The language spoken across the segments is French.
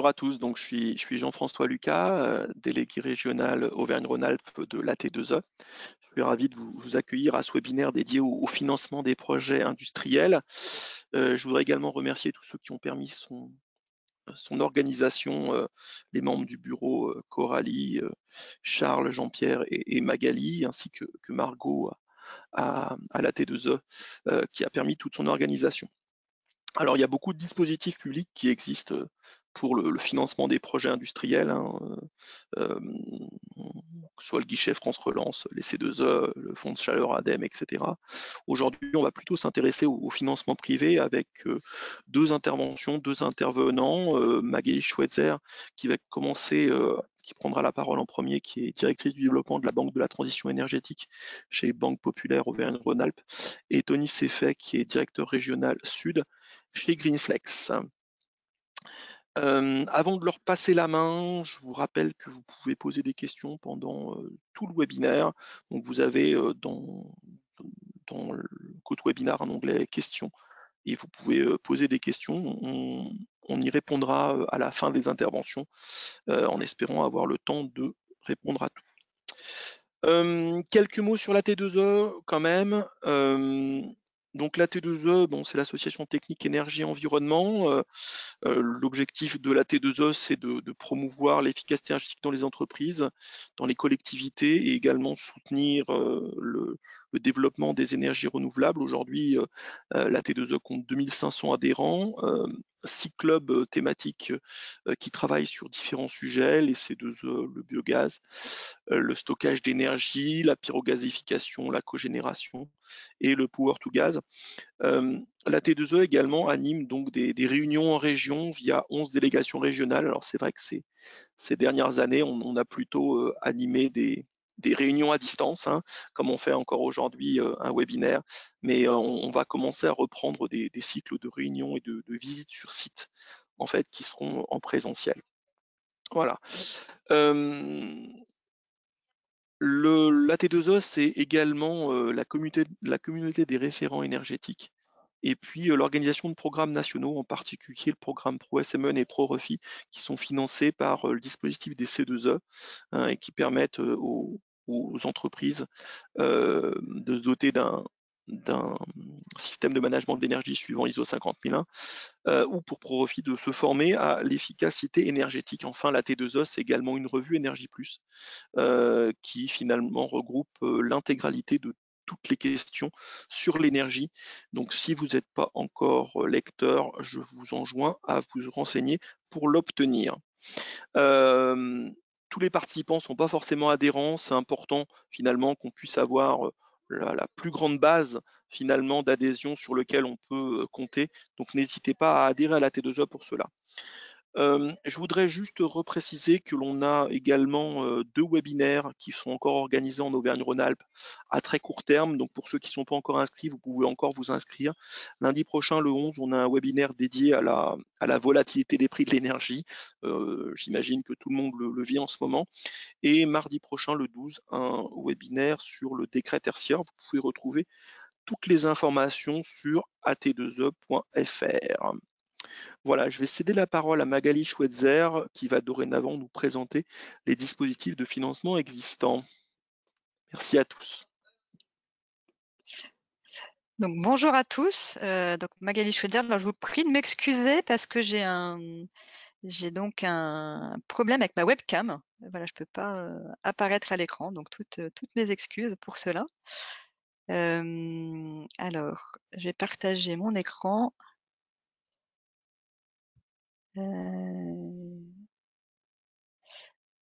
Bonjour à tous, donc je suis Jean-François Lucas, délégué régional Auvergne-Rhône-Alpes de l'AT2E. Je suis ravi de vous accueillir à ce webinaire dédié au financement des projets industriels. Je voudrais également remercier tous ceux qui ont permis son organisation, les membres du bureau, Coralie, Charles, Jean-Pierre et Magali, ainsi que Margot à l'AT2E, qui a permis toute son organisation. Alors, il y a beaucoup de dispositifs publics qui existent pour le financement des projets industriels, hein, que ce soit le guichet France Relance, les C2E, le fonds de chaleur ADEME, etc. Aujourd'hui, on va plutôt s'intéresser au financement privé avec deux interventions, deux intervenants. Magali Schweitzer qui va commencer, qui prendra la parole en premier, qui est directrice du développement de la Banque de la transition énergétique chez Banque Populaire Auvergne-Rhône-Alpes, et Tony Seffet qui est directeur régional Sud chez Greenflex. Avant de leur passer la main, je vous rappelle que vous pouvez poser des questions pendant tout le webinaire. Donc vous avez dans le GoToWebinar un onglet questions et vous pouvez poser des questions. On y répondra à la fin des interventions en espérant avoir le temps de répondre à tout. Quelques mots sur la T2E quand même. Donc la T2E, bon, c'est l'association technique énergie environnement. L'objectif de la T2E, c'est de promouvoir l'efficacité énergétique dans les entreprises, dans les collectivités, et également soutenir le développement des énergies renouvelables. Aujourd'hui, la T2E compte 2500 adhérents, 6 clubs thématiques qui travaillent sur différents sujets, les C2E, le biogaz, le stockage d'énergie, la pyrogasification, la cogénération et le power to gaz. La T2E également anime donc des réunions en région via 11 délégations régionales. Alors c'est vrai que ces dernières années, on a plutôt animé des réunions à distance, hein, comme on fait encore aujourd'hui un webinaire, mais on va commencer à reprendre des cycles de réunions et de visites sur site, en fait, qui seront en présentiel. Voilà. La T2E, c'est également la communauté des référents énergétiques, et puis l'organisation de programmes nationaux, en particulier le programme ProSMN et ProRefi, qui sont financés par le dispositif des C2E, hein, et qui permettent aux entreprises de se doter d'un système de management de l'énergie suivant ISO 50001, ou pour ProRefi de se former à l'efficacité énergétique. Enfin, la T2E, c'est également une revue Énergie Plus, qui finalement regroupe l'intégralité de toutes les questions sur l'énergie. Donc si vous n'êtes pas encore lecteur, je vous enjoins à vous renseigner pour l'obtenir. Tous les participants ne sont pas forcément adhérents, c'est important finalement qu'on puisse avoir la plus grande base finalement d'adhésion sur lequel on peut compter. Donc n'hésitez pas à adhérer à la T2E pour cela. Je voudrais juste repréciser que l'on a également 2 webinaires qui sont encore organisés en Auvergne-Rhône-Alpes à très court terme. Donc pour ceux qui ne sont pas encore inscrits, vous pouvez encore vous inscrire. Lundi prochain, le 11, on a un webinaire dédié à la volatilité des prix de l'énergie. J'imagine que tout le monde le vit en ce moment. Et mardi prochain, le 12, un webinaire sur le décret tertiaire. Vous pouvez retrouver toutes les informations sur at2e.fr. Voilà, je vais céder la parole à Magali Schweitzer qui va dorénavant nous présenter les dispositifs de financement existants. Merci à tous. Donc bonjour à tous, donc Magali Schweitzer. Alors je vous prie de m'excuser parce que j'ai donc un problème avec ma webcam. Voilà, je peux pas apparaître à l'écran, donc toutes mes excuses pour cela. Alors, je vais partager mon écran.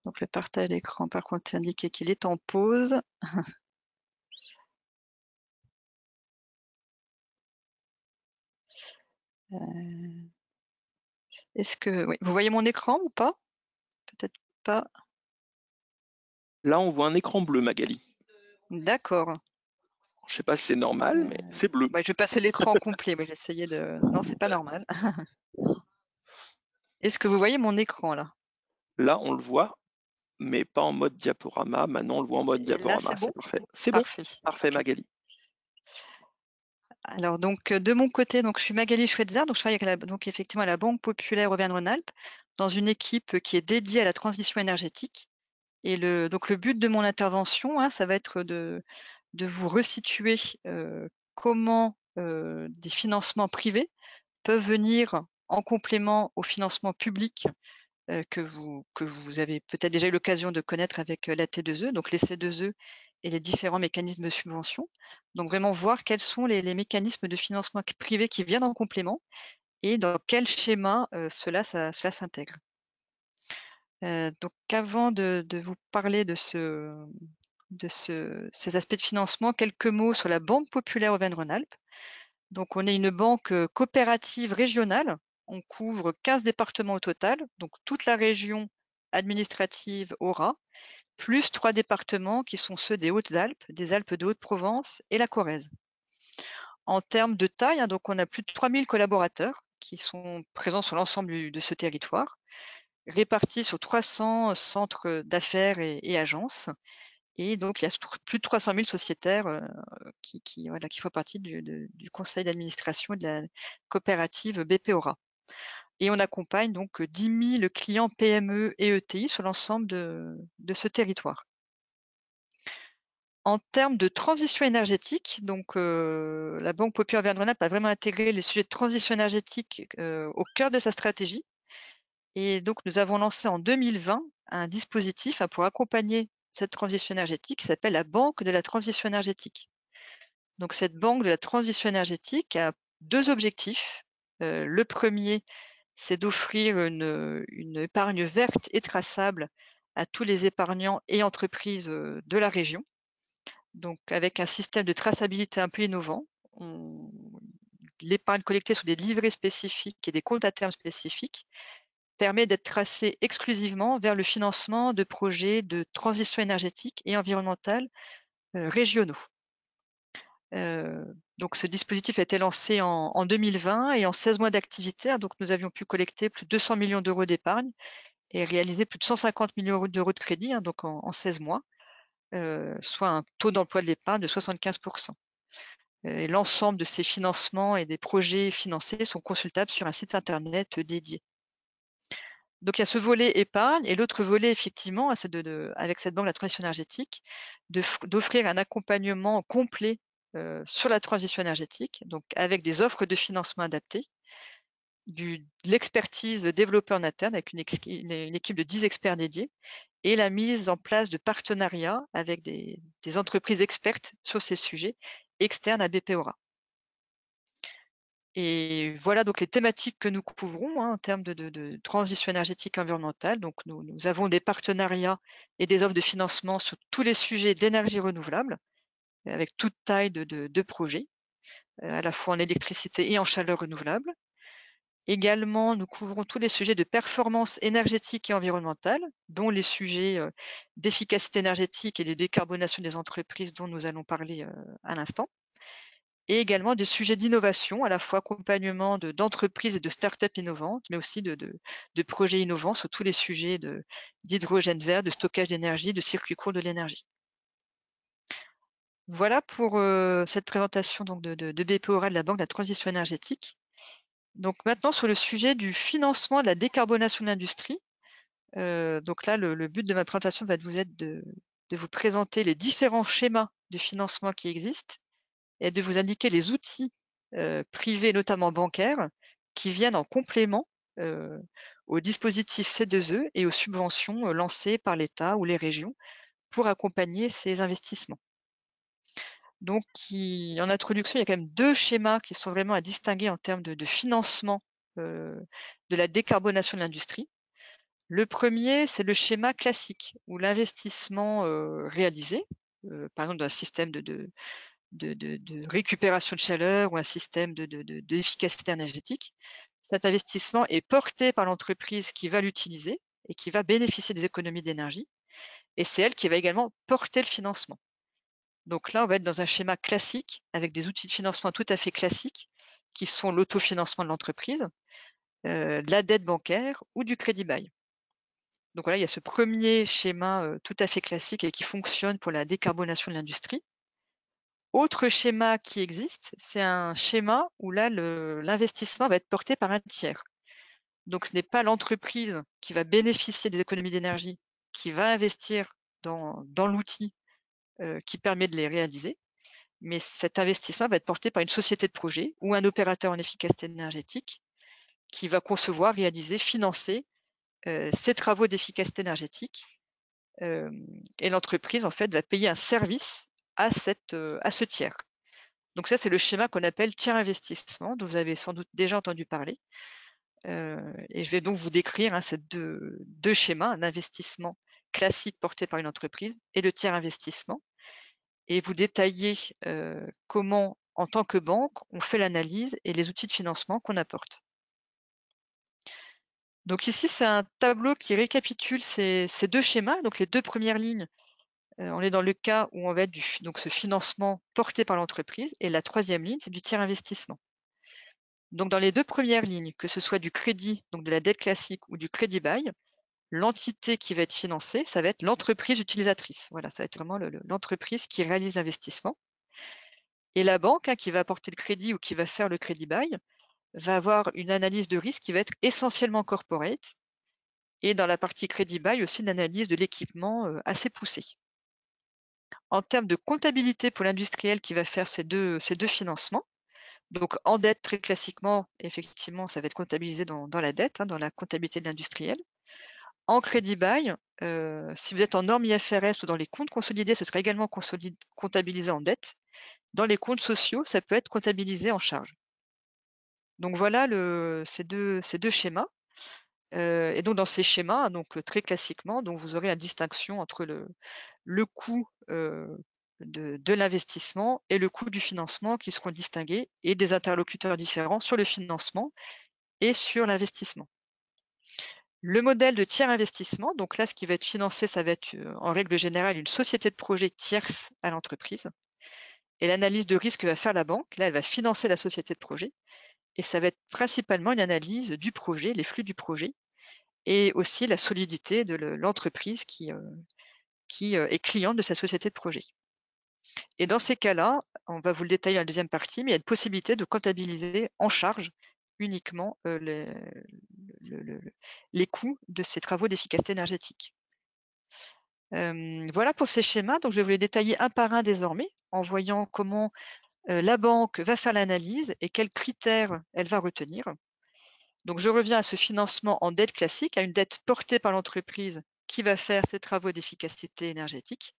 Donc le partage d'écran, par contre, indiqué qu'il est en pause. Est-ce que oui, vous voyez mon écran ou pas? Peut-être pas. Là, on voit un écran bleu, Magali. D'accord. Je ne sais pas si c'est normal, mais c'est bleu. Bah, je vais passer l'écran complet, mais j'essayais de... Non, c'est pas normal. Est-ce que vous voyez mon écran là? Là, on le voit, mais pas en mode diaporama. Maintenant, on le voit en mode diaporama. C'est bon? Parfait. C'est bon. Parfait. Parfait, Magali. Alors, donc, de mon côté, donc, je suis Magali Schweitzer, donc je travaille avec donc, effectivement à la Banque Populaire Auvergne-Rhône-Alpes. dans une équipe qui est dédiée à la transition énergétique. Et donc le but de mon intervention, hein, ça va être de vous resituer comment des financements privés peuvent venir en complément aux financements publics que vous avez peut-être déjà eu l'occasion de connaître avec la T2E, donc les C2E et les différents mécanismes de subvention. Donc vraiment voir quels sont les mécanismes de financement privé qui viennent en complément et dans quel schéma cela s'intègre. Donc avant de vous parler de ces aspects de financement, quelques mots sur la Banque populaire Auvergne-Rhône-Alpes. Donc on est une banque coopérative régionale. On couvre 15 départements au total, donc toute la région administrative aura, plus 3 départements qui sont ceux des Hautes-Alpes, des Alpes de Haute-Provence et la Corrèze. En termes de taille, hein, donc on a plus de 3000 collaborateurs qui sont présents sur l'ensemble de ce territoire, répartis sur 300 centres d'affaires et agences. Et donc, il y a plus de 300 000 sociétaires qui font partie du conseil d'administration de la coopérative BP Aura. Et on accompagne donc 10 000 clients PME et ETI sur l'ensemble de ce territoire. En termes de transition énergétique, donc la Banque populaire Auvergne-Rhône-Alpes a vraiment intégré les sujets de transition énergétique au cœur de sa stratégie. Et donc, nous avons lancé en 2020 un dispositif pour accompagner cette transition énergétique qui s'appelle la Banque de la transition énergétique. Donc, cette Banque de la transition énergétique a 2 objectifs. Le premier, c'est d'offrir une épargne verte et traçable à tous les épargnants et entreprises de la région. Donc, avec un système de traçabilité un peu innovant. L'épargne collectée sur des livrets spécifiques et des comptes à terme spécifiques permet d'être tracée exclusivement vers le financement de projets de transition énergétique et environnementale régionaux. Donc ce dispositif a été lancé en 2020 et en 16 mois d'activité, donc nous avions pu collecter plus de 200 millions d'euros d'épargne et réaliser plus de 150 millions d'euros de crédit, donc en 16 mois, soit un taux d'emploi de l'épargne de 75%. Et l'ensemble de ces financements et des projets financés sont consultables sur un site internet dédié. Donc il y a ce volet épargne et l'autre volet effectivement, c'est avec cette banque de la transition énergétique, d'offrir un accompagnement complet sur la transition énergétique, donc avec des offres de financement adaptées, de l'expertise développée en interne avec une équipe de 10 experts dédiés et la mise en place de partenariats avec des entreprises expertes sur ces sujets externes à BP Aura. Et voilà donc les thématiques que nous couvrons en termes de transition énergétique environnementale. Donc nous avons des partenariats et des offres de financement sur tous les sujets d'énergie renouvelable, avec toute taille de projets, à la fois en électricité et en chaleur renouvelable. Également, nous couvrons tous les sujets de performance énergétique et environnementale, dont les sujets d'efficacité énergétique et de décarbonation des entreprises dont nous allons parler à l'instant. Et également des sujets d'innovation, à la fois accompagnement d'entreprises et de start-up innovantes, mais aussi de projets innovants sur tous les sujets d'hydrogène vert, de stockage d'énergie, de circuit court de l'énergie. Voilà pour cette présentation donc, de BP Aura de la Banque de la transition énergétique. Donc maintenant sur le sujet du financement de la décarbonation de l'industrie. Donc là, le but de ma présentation va être de vous présenter les différents schémas de financement qui existent et de vous indiquer les outils privés, notamment bancaires, qui viennent en complément au dispositif C2E et aux subventions lancées par l'État ou les régions pour accompagner ces investissements. Donc, en introduction, il y a quand même 2 schémas qui sont vraiment à distinguer en termes de financement de la décarbonation de l'industrie. Le premier, c'est le schéma classique, où l'investissement réalisé, par exemple d'un système de récupération de chaleur ou un système d'efficacité énergétique. Cet investissement est porté par l'entreprise qui va l'utiliser et qui va bénéficier des économies d'énergie. Et c'est elle qui va également porter le financement. Donc là, on va être dans un schéma classique avec des outils de financement tout à fait classiques qui sont l'autofinancement de l'entreprise, la dette bancaire ou du crédit bail. Donc voilà, il y a ce premier schéma tout à fait classique et qui fonctionne pour la décarbonation de l'industrie. Autre schéma qui existe, c'est un schéma où là, l'investissement va être porté par un tiers. Donc, ce n'est pas l'entreprise qui va bénéficier des économies d'énergie, qui va investir dans l'outil qui permet de les réaliser, mais cet investissement va être porté par une société de projet ou un opérateur en efficacité énergétique qui va concevoir, réaliser, financer ces travaux d'efficacité énergétique. Et l'entreprise, en fait, va payer un service à ce tiers. Donc ça, c'est le schéma qu'on appelle tiers investissement, dont vous avez sans doute déjà entendu parler. Et je vais donc vous décrire ces deux schémas, un investissement classique porté par une entreprise et le tiers investissement, et vous détailler comment, en tant que banque, on fait l'analyse et les outils de financement qu'on apporte. Donc ici, c'est un tableau qui récapitule ces deux schémas. Donc les deux premières lignes, on est dans le cas où on va être donc ce financement porté par l'entreprise, et la troisième ligne, c'est du tiers investissement. Donc dans les deux premières lignes, que ce soit du crédit, donc de la dette classique, ou du crédit bail, l'entité qui va être financée, ça va être l'entreprise utilisatrice. Voilà, ça va être vraiment l'entreprise qui réalise l'investissement. Et la banque, qui va apporter le crédit ou qui va faire le crédit bail, va avoir une analyse de risque qui va être essentiellement corporate, et dans la partie crédit bail aussi une analyse de l'équipement assez poussée. En termes de comptabilité pour l'industriel qui va faire ces deux financements, donc en dette, très classiquement, effectivement, ça va être comptabilisé dans la dette, dans la comptabilité de l'industriel. En crédit bail, si vous êtes en norme IFRS ou dans les comptes consolidés, ce sera également comptabilisé en dette. Dans les comptes sociaux, ça peut être comptabilisé en charge. Donc voilà ces deux schémas. Et donc dans ces schémas, donc très classiquement, donc vous aurez la distinction entre le coût de l'investissement et le coût du financement qui seront distingués, et des interlocuteurs différents sur le financement et sur l'investissement. Le modèle de tiers investissement, donc là, ce qui va être financé, ça va être en règle générale une société de projet tierce à l'entreprise. Et l'analyse de risque que va faire la banque, là, elle va financer la société de projet. Et ça va être principalement une analyse du projet, les flux du projet, et aussi la solidité de l'entreprise qui est cliente de sa société de projet. Et dans ces cas-là, on va vous le détailler dans la deuxième partie, mais il y a une possibilité de comptabiliser en charge uniquement les coûts de ces travaux d'efficacité énergétique. Voilà pour ces schémas. Donc, je vais vous les détailler un par un désormais, en voyant comment la banque va faire l'analyse et quels critères elle va retenir. Donc, je reviens à ce financement en dette classique, à une dette portée par l'entreprise qui va faire ses travaux d'efficacité énergétique.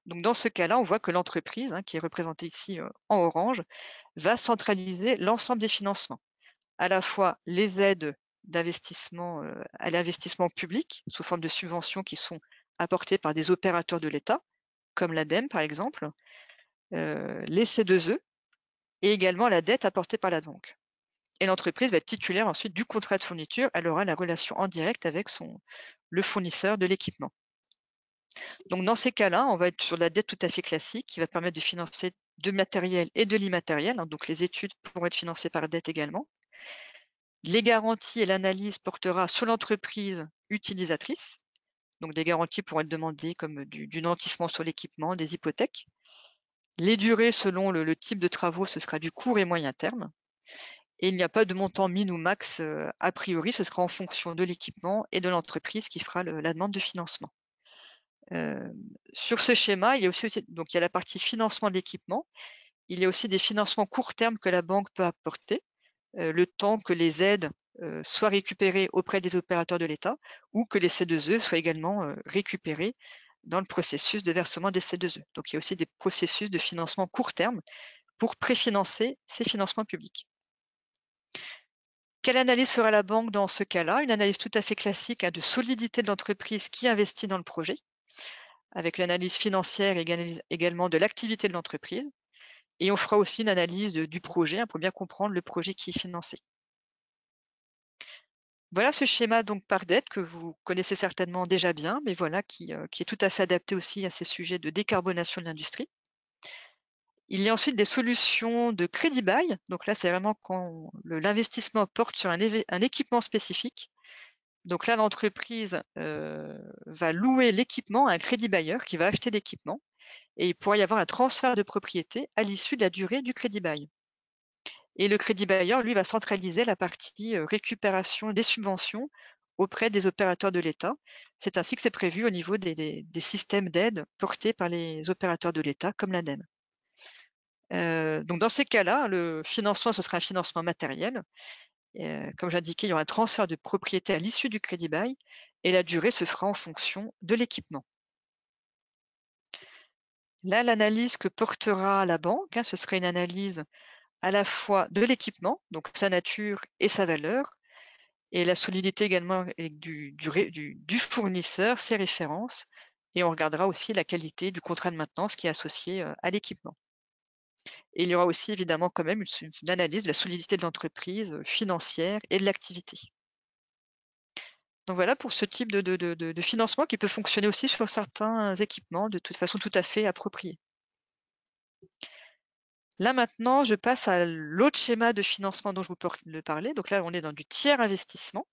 Donc, dans ce cas-là, on voit que l'entreprise, qui est représentée ici en orange, va centraliser l'ensemble des financements, à la fois les aides d'investissement à l'investissement public sous forme de subventions qui sont apportées par des opérateurs de l'État, comme l'ADEME par exemple, les C2E, et également la dette apportée par la banque. Et l'entreprise va être titulaire ensuite du contrat de fourniture, elle aura la relation en direct avec le fournisseur de l'équipement. Donc dans ces cas-là, on va être sur la dette tout à fait classique qui va permettre de financer de matériel et de l'immatériel, donc les études pourront être financées par dette également. Les garanties et l'analyse portera sur l'entreprise utilisatrice, donc des garanties pourront être demandées comme du nantissement sur l'équipement, des hypothèques. Les durées selon le type de travaux, ce sera du court et moyen terme. Et il n'y a pas de montant min ou max a priori, ce sera en fonction de l'équipement et de l'entreprise qui fera la demande de financement. Sur ce schéma, il y a aussi donc il y a la partie financement de l'équipement. Il y a aussi des financements court terme que la banque peut apporter, le temps que les aides soient récupérées auprès des opérateurs de l'État, ou que les C2E soient également récupérés dans le processus de versement des C2E. Donc il y a aussi des processus de financement court terme pour préfinancer ces financements publics. Quelle analyse fera la banque dans ce cas-là? Une analyse tout à fait classique de solidité de l'entreprise qui investit dans le projet, avec l'analyse financière également de l'activité de l'entreprise. Et on fera aussi une analyse du projet pour bien comprendre le projet qui est financé. Voilà ce schéma donc par dette que vous connaissez certainement déjà bien, mais voilà qui est tout à fait adapté aussi à ces sujets de décarbonation de l'industrie. Il y a ensuite des solutions de crédit bail. Donc là, c'est vraiment quand l'investissement porte sur un équipement spécifique. Donc là, l'entreprise va louer l'équipement à un crédit bailleur qui va acheter l'équipement, et il pourrait y avoir un transfert de propriété à l'issue de la durée du crédit bail. Et le crédit bailleur, lui, va centraliser la partie récupération des subventions auprès des opérateurs de l'État. C'est ainsi que c'est prévu au niveau des systèmes d'aide portés par les opérateurs de l'État, comme l'ADEME. Donc dans ces cas-là, le financement, ce sera un financement matériel. Comme j'indiquais, il y aura un transfert de propriété à l'issue du crédit bail et la durée se fera en fonction de l'équipement. Là, l'analyse que portera la banque, ce serait une analyse à la fois de l'équipement, donc sa nature et sa valeur, et la solidité également du fournisseur, ses références, et on regardera aussi la qualité du contrat de maintenance qui est associé à l'équipement. Et il y aura aussi évidemment quand même une analyse de la solidité de l'entreprise financière et de l'activité. Donc voilà pour ce type de financement qui peut fonctionner aussi sur certains équipements de toute façon tout à fait appropriée. Là maintenant, je passe à l'autre schéma de financement dont je vous parlais. Donc là, on est dans du tiers investissement.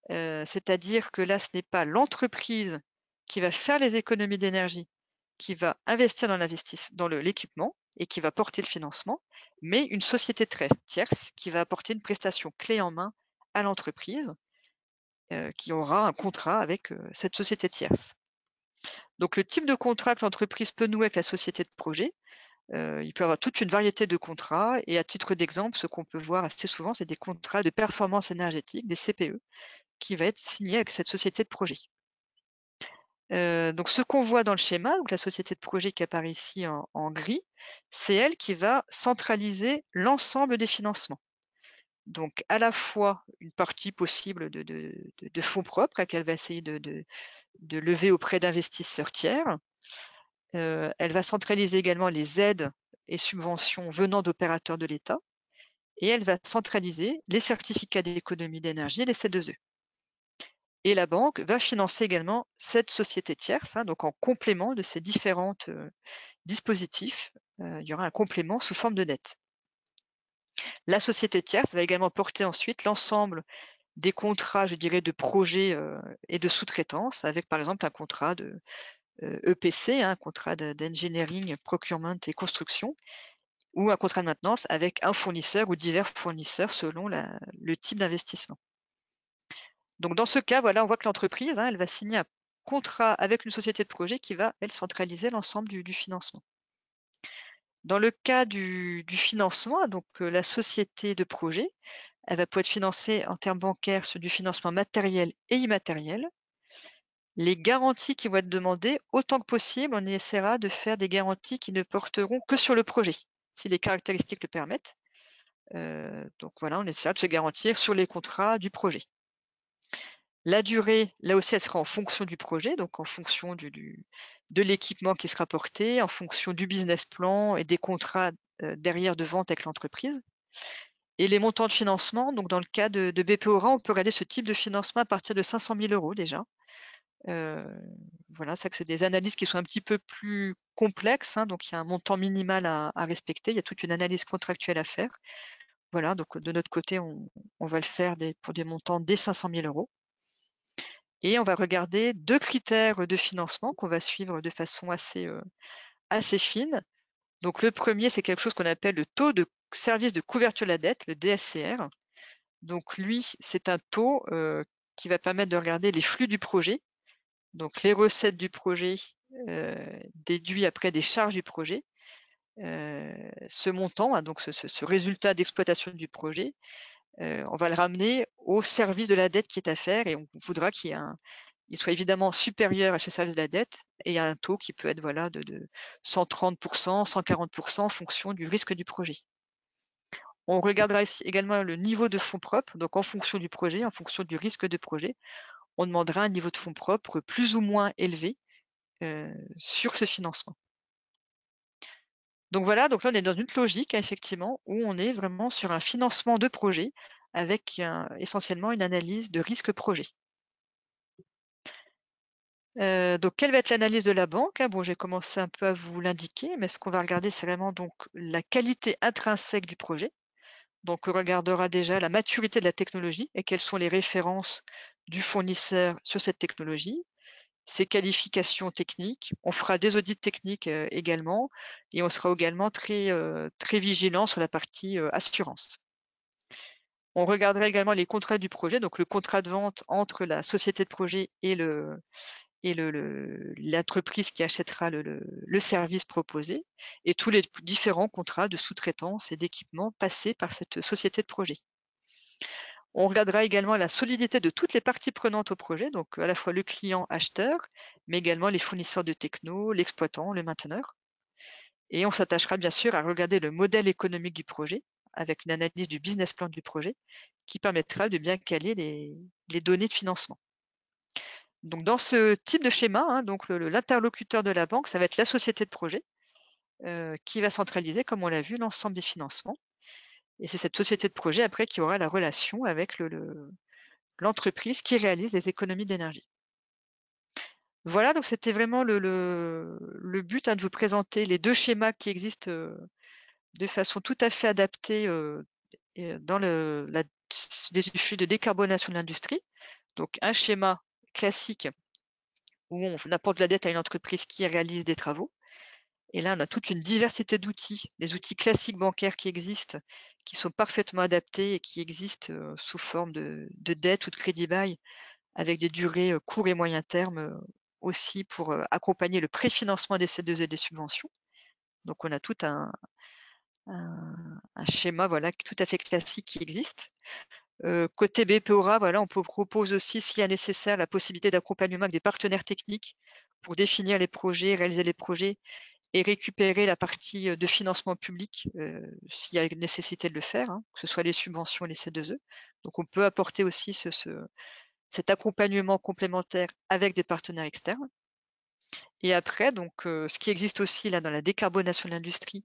C'est-à-dire que là, ce n'est pas l'entreprise qui va faire les économies d'énergie, qui va investir dans l'équipement et qui va porter le financement, mais une société tierce qui va apporter une prestation clé en main à l'entreprise, qui aura un contrat avec cette société tierce. Donc le type de contrat que l'entreprise peut nouer avec la société de projet, il peut y avoir toute une variété de contrats, et à titre d'exemple, ce qu'on peut voir assez souvent, c'est des contrats de performance énergétique, des CPE, qui va être signé avec cette société de projet. Donc ce qu'on voit dans le schéma, donc la société de projet qui apparaît ici en gris, c'est elle qui va centraliser l'ensemble des financements. Donc à la fois une partie possible de fonds propres qu'elle va essayer de lever auprès d'investisseurs tiers. Elle va centraliser également les aides et subventions venant d'opérateurs de l'État, et elle va centraliser les certificats d'économie d'énergie, les C2E. Et la banque va financer également cette société tierce, donc en complément de ces différents dispositifs, il y aura un complément sous forme de dette. La société tierce va également porter ensuite l'ensemble des contrats, je dirais, de projet et de sous-traitance, avec par exemple un contrat de EPC, un contrat d'engineering, procurement et construction, ou un contrat de maintenance avec un fournisseur ou divers fournisseurs selon le type d'investissement. Donc dans ce cas, voilà, on voit que l'entreprise, elle va signer un contrat avec une société de projet qui va, elle, centraliser l'ensemble du financement. Dans le cas du financement, donc la société de projet, elle va pouvoir être financée en termes bancaires sur du financement matériel et immatériel. Les garanties qui vont être demandées, autant que possible, on essaiera de faire des garanties qui ne porteront que sur le projet, si les caractéristiques le permettent. Donc voilà, on essaiera de se garantir sur les contrats du projet. La durée, là aussi, elle sera en fonction du projet, donc en fonction de l'équipement qui sera porté, en fonction du business plan et des contrats derrière de vente avec l'entreprise. Et les montants de financement, donc dans le cas de BP Aura, on peut regarder ce type de financement à partir de 500 000 € déjà. Voilà, c'est que c'est des analyses qui sont un petit peu plus complexes, donc il y a un montant minimal à respecter, il y a toute une analyse contractuelle à faire. Voilà, donc de notre côté, on va le faire pour des montants dès 500 000 €. Et on va regarder 2 critères de financement qu'on va suivre de façon assez fine. Donc le premier, c'est quelque chose qu'on appelle le taux de service de couverture de la dette, le DSCR. Donc lui, c'est un taux qui va permettre de regarder les flux du projet, donc les recettes du projet déduits après des charges du projet. Ce montant, donc ce résultat d'exploitation du projet, on va le ramener au service de la dette qui est à faire, et on voudra qu'il soit évidemment supérieur à ce service de la dette, et à un taux qui peut être voilà, de 130%, 140% en fonction du risque du projet. On regardera ici également le niveau de fonds propres, donc en fonction du projet, en fonction du risque de projet, on demandera un niveau de fonds propres plus ou moins élevé sur ce financement. Donc voilà, donc là on est dans une logique effectivement où on est vraiment sur un financement de projet avec essentiellement une analyse de risque projet. Donc quelle va être l'analyse de la banque? Bon, j'ai commencé un peu à vous l'indiquer, mais ce qu'on va regarder, c'est vraiment donc la qualité intrinsèque du projet. Donc on regardera déjà la maturité de la technologie et quelles sont les références du fournisseur sur cette technologie, ses qualifications techniques. On fera des audits techniques également, et on sera également très vigilant sur la partie assurance. On regardera également les contrats du projet, donc le contrat de vente entre la société de projet et l'entreprise qui achètera le service proposé, et tous les différents contrats de sous-traitance et d'équipement passés par cette société de projet. On regardera également la solidité de toutes les parties prenantes au projet, donc à la fois le client acheteur, mais également les fournisseurs de techno, l'exploitant, le mainteneur. Et on s'attachera bien sûr à regarder le modèle économique du projet, avec une analyse du business plan du projet, qui permettra de bien caler les données de financement. Donc dans ce type de schéma, hein, donc l'interlocuteur de la banque, ça va être la société de projet, qui va centraliser, comme on l'a vu, l'ensemble des financements. Et c'est cette société de projet après qui aura la relation avec l'entreprise qui réalise les économies d'énergie. Voilà, donc c'était vraiment le but, hein, de vous présenter les deux schémas qui existent de façon tout à fait adaptée dans des sujets de décarbonation de l'industrie. Donc un schéma classique où on apporte de la dette à une entreprise qui réalise des travaux. Et là, on a toute une diversité d'outils, les outils classiques bancaires qui existent, qui sont parfaitement adaptés et qui existent sous forme de dette ou de crédit bail, avec des durées court et moyen terme aussi pour accompagner le préfinancement des C2E et des subventions. Donc on a tout un schéma voilà, tout à fait classique qui existe. Côté BPORA, voilà, on propose aussi, s'il y a nécessaire, la possibilité d'accompagnement avec des partenaires techniques pour définir les projets, réaliser les projets et récupérer la partie de financement public s'il y a une nécessité de le faire, hein, que ce soit les subventions et les C2E. Donc on peut apporter aussi cet accompagnement complémentaire avec des partenaires externes. Et après, donc, ce qui existe aussi là dans la décarbonation de l'industrie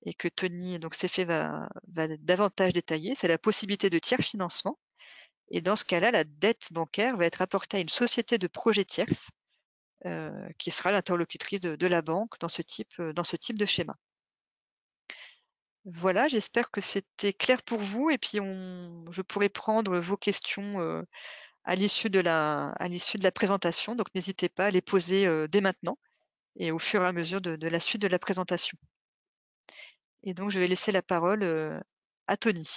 et que Tony donc Céphée va davantage détailler, c'est la possibilité de tiers financement. Et dans ce cas-là, la dette bancaire va être apportée à une société de projet tierce qui sera l'interlocutrice de la banque dans ce type de schéma. Voilà, j'espère que c'était clair pour vous et puis je pourrai prendre vos questions à l'issue de la présentation, donc n'hésitez pas à les poser dès maintenant et au fur et à mesure de la suite de la présentation. Et donc je vais laisser la parole à Tony.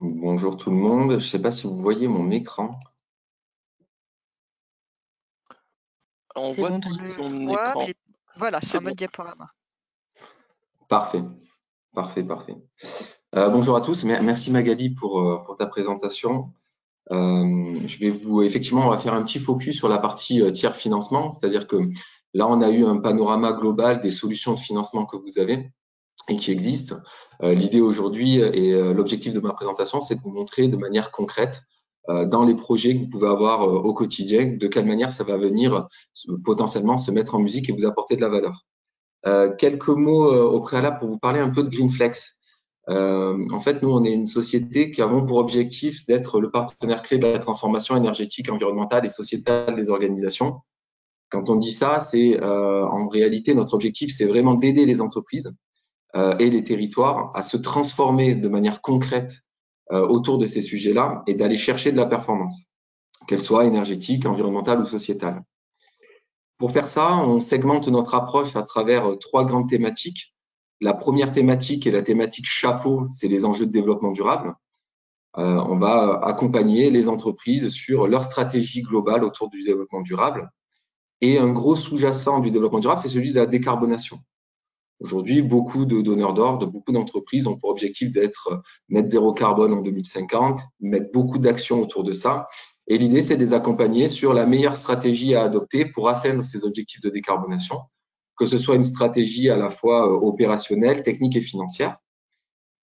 Bonjour tout le monde, je ne sais pas si vous voyez mon écran. On C'est voit bon, ton Ouais, écran. mais voilà, C'est en mode bon. diaporama. Parfait, parfait, parfait. Bonjour à tous, merci Magali pour ta présentation. Effectivement, on va faire un petit focus sur la partie tiers financement, c'est-à-dire que là, on a eu un panorama global des solutions de financement que vous avez et qui existent. L'idée aujourd'hui et l'objectif de ma présentation, c'est de vous montrer de manière concrète dans les projets que vous pouvez avoir au quotidien, de quelle manière ça va venir potentiellement se mettre en musique et vous apporter de la valeur. Quelques mots au préalable pour vous parler un peu de Greenflex. En fait, nous, on est une société qui avons pour objectif d'être le partenaire clé de la transformation énergétique, environnementale et sociétale des organisations. Quand on dit ça, c'est en réalité notre objectif, c'est vraiment d'aider les entreprises et les territoires à se transformer de manière concrète autour de ces sujets-là et d'aller chercher de la performance, qu'elle soit énergétique, environnementale ou sociétale. Pour faire ça, on segmente notre approche à travers trois grandes thématiques. La première thématique est la thématique chapeau, c'est les enjeux de développement durable. On va accompagner les entreprises sur leur stratégie globale autour du développement durable. Et un gros sous-jacent du développement durable, c'est celui de la décarbonation. Aujourd'hui, beaucoup de donneurs d'ordre, beaucoup d'entreprises ont pour objectif d'être net zéro carbone en 2050, mettre beaucoup d'actions autour de ça. Et l'idée, c'est de les accompagner sur la meilleure stratégie à adopter pour atteindre ces objectifs de décarbonation, que ce soit une stratégie à la fois opérationnelle, technique et financière.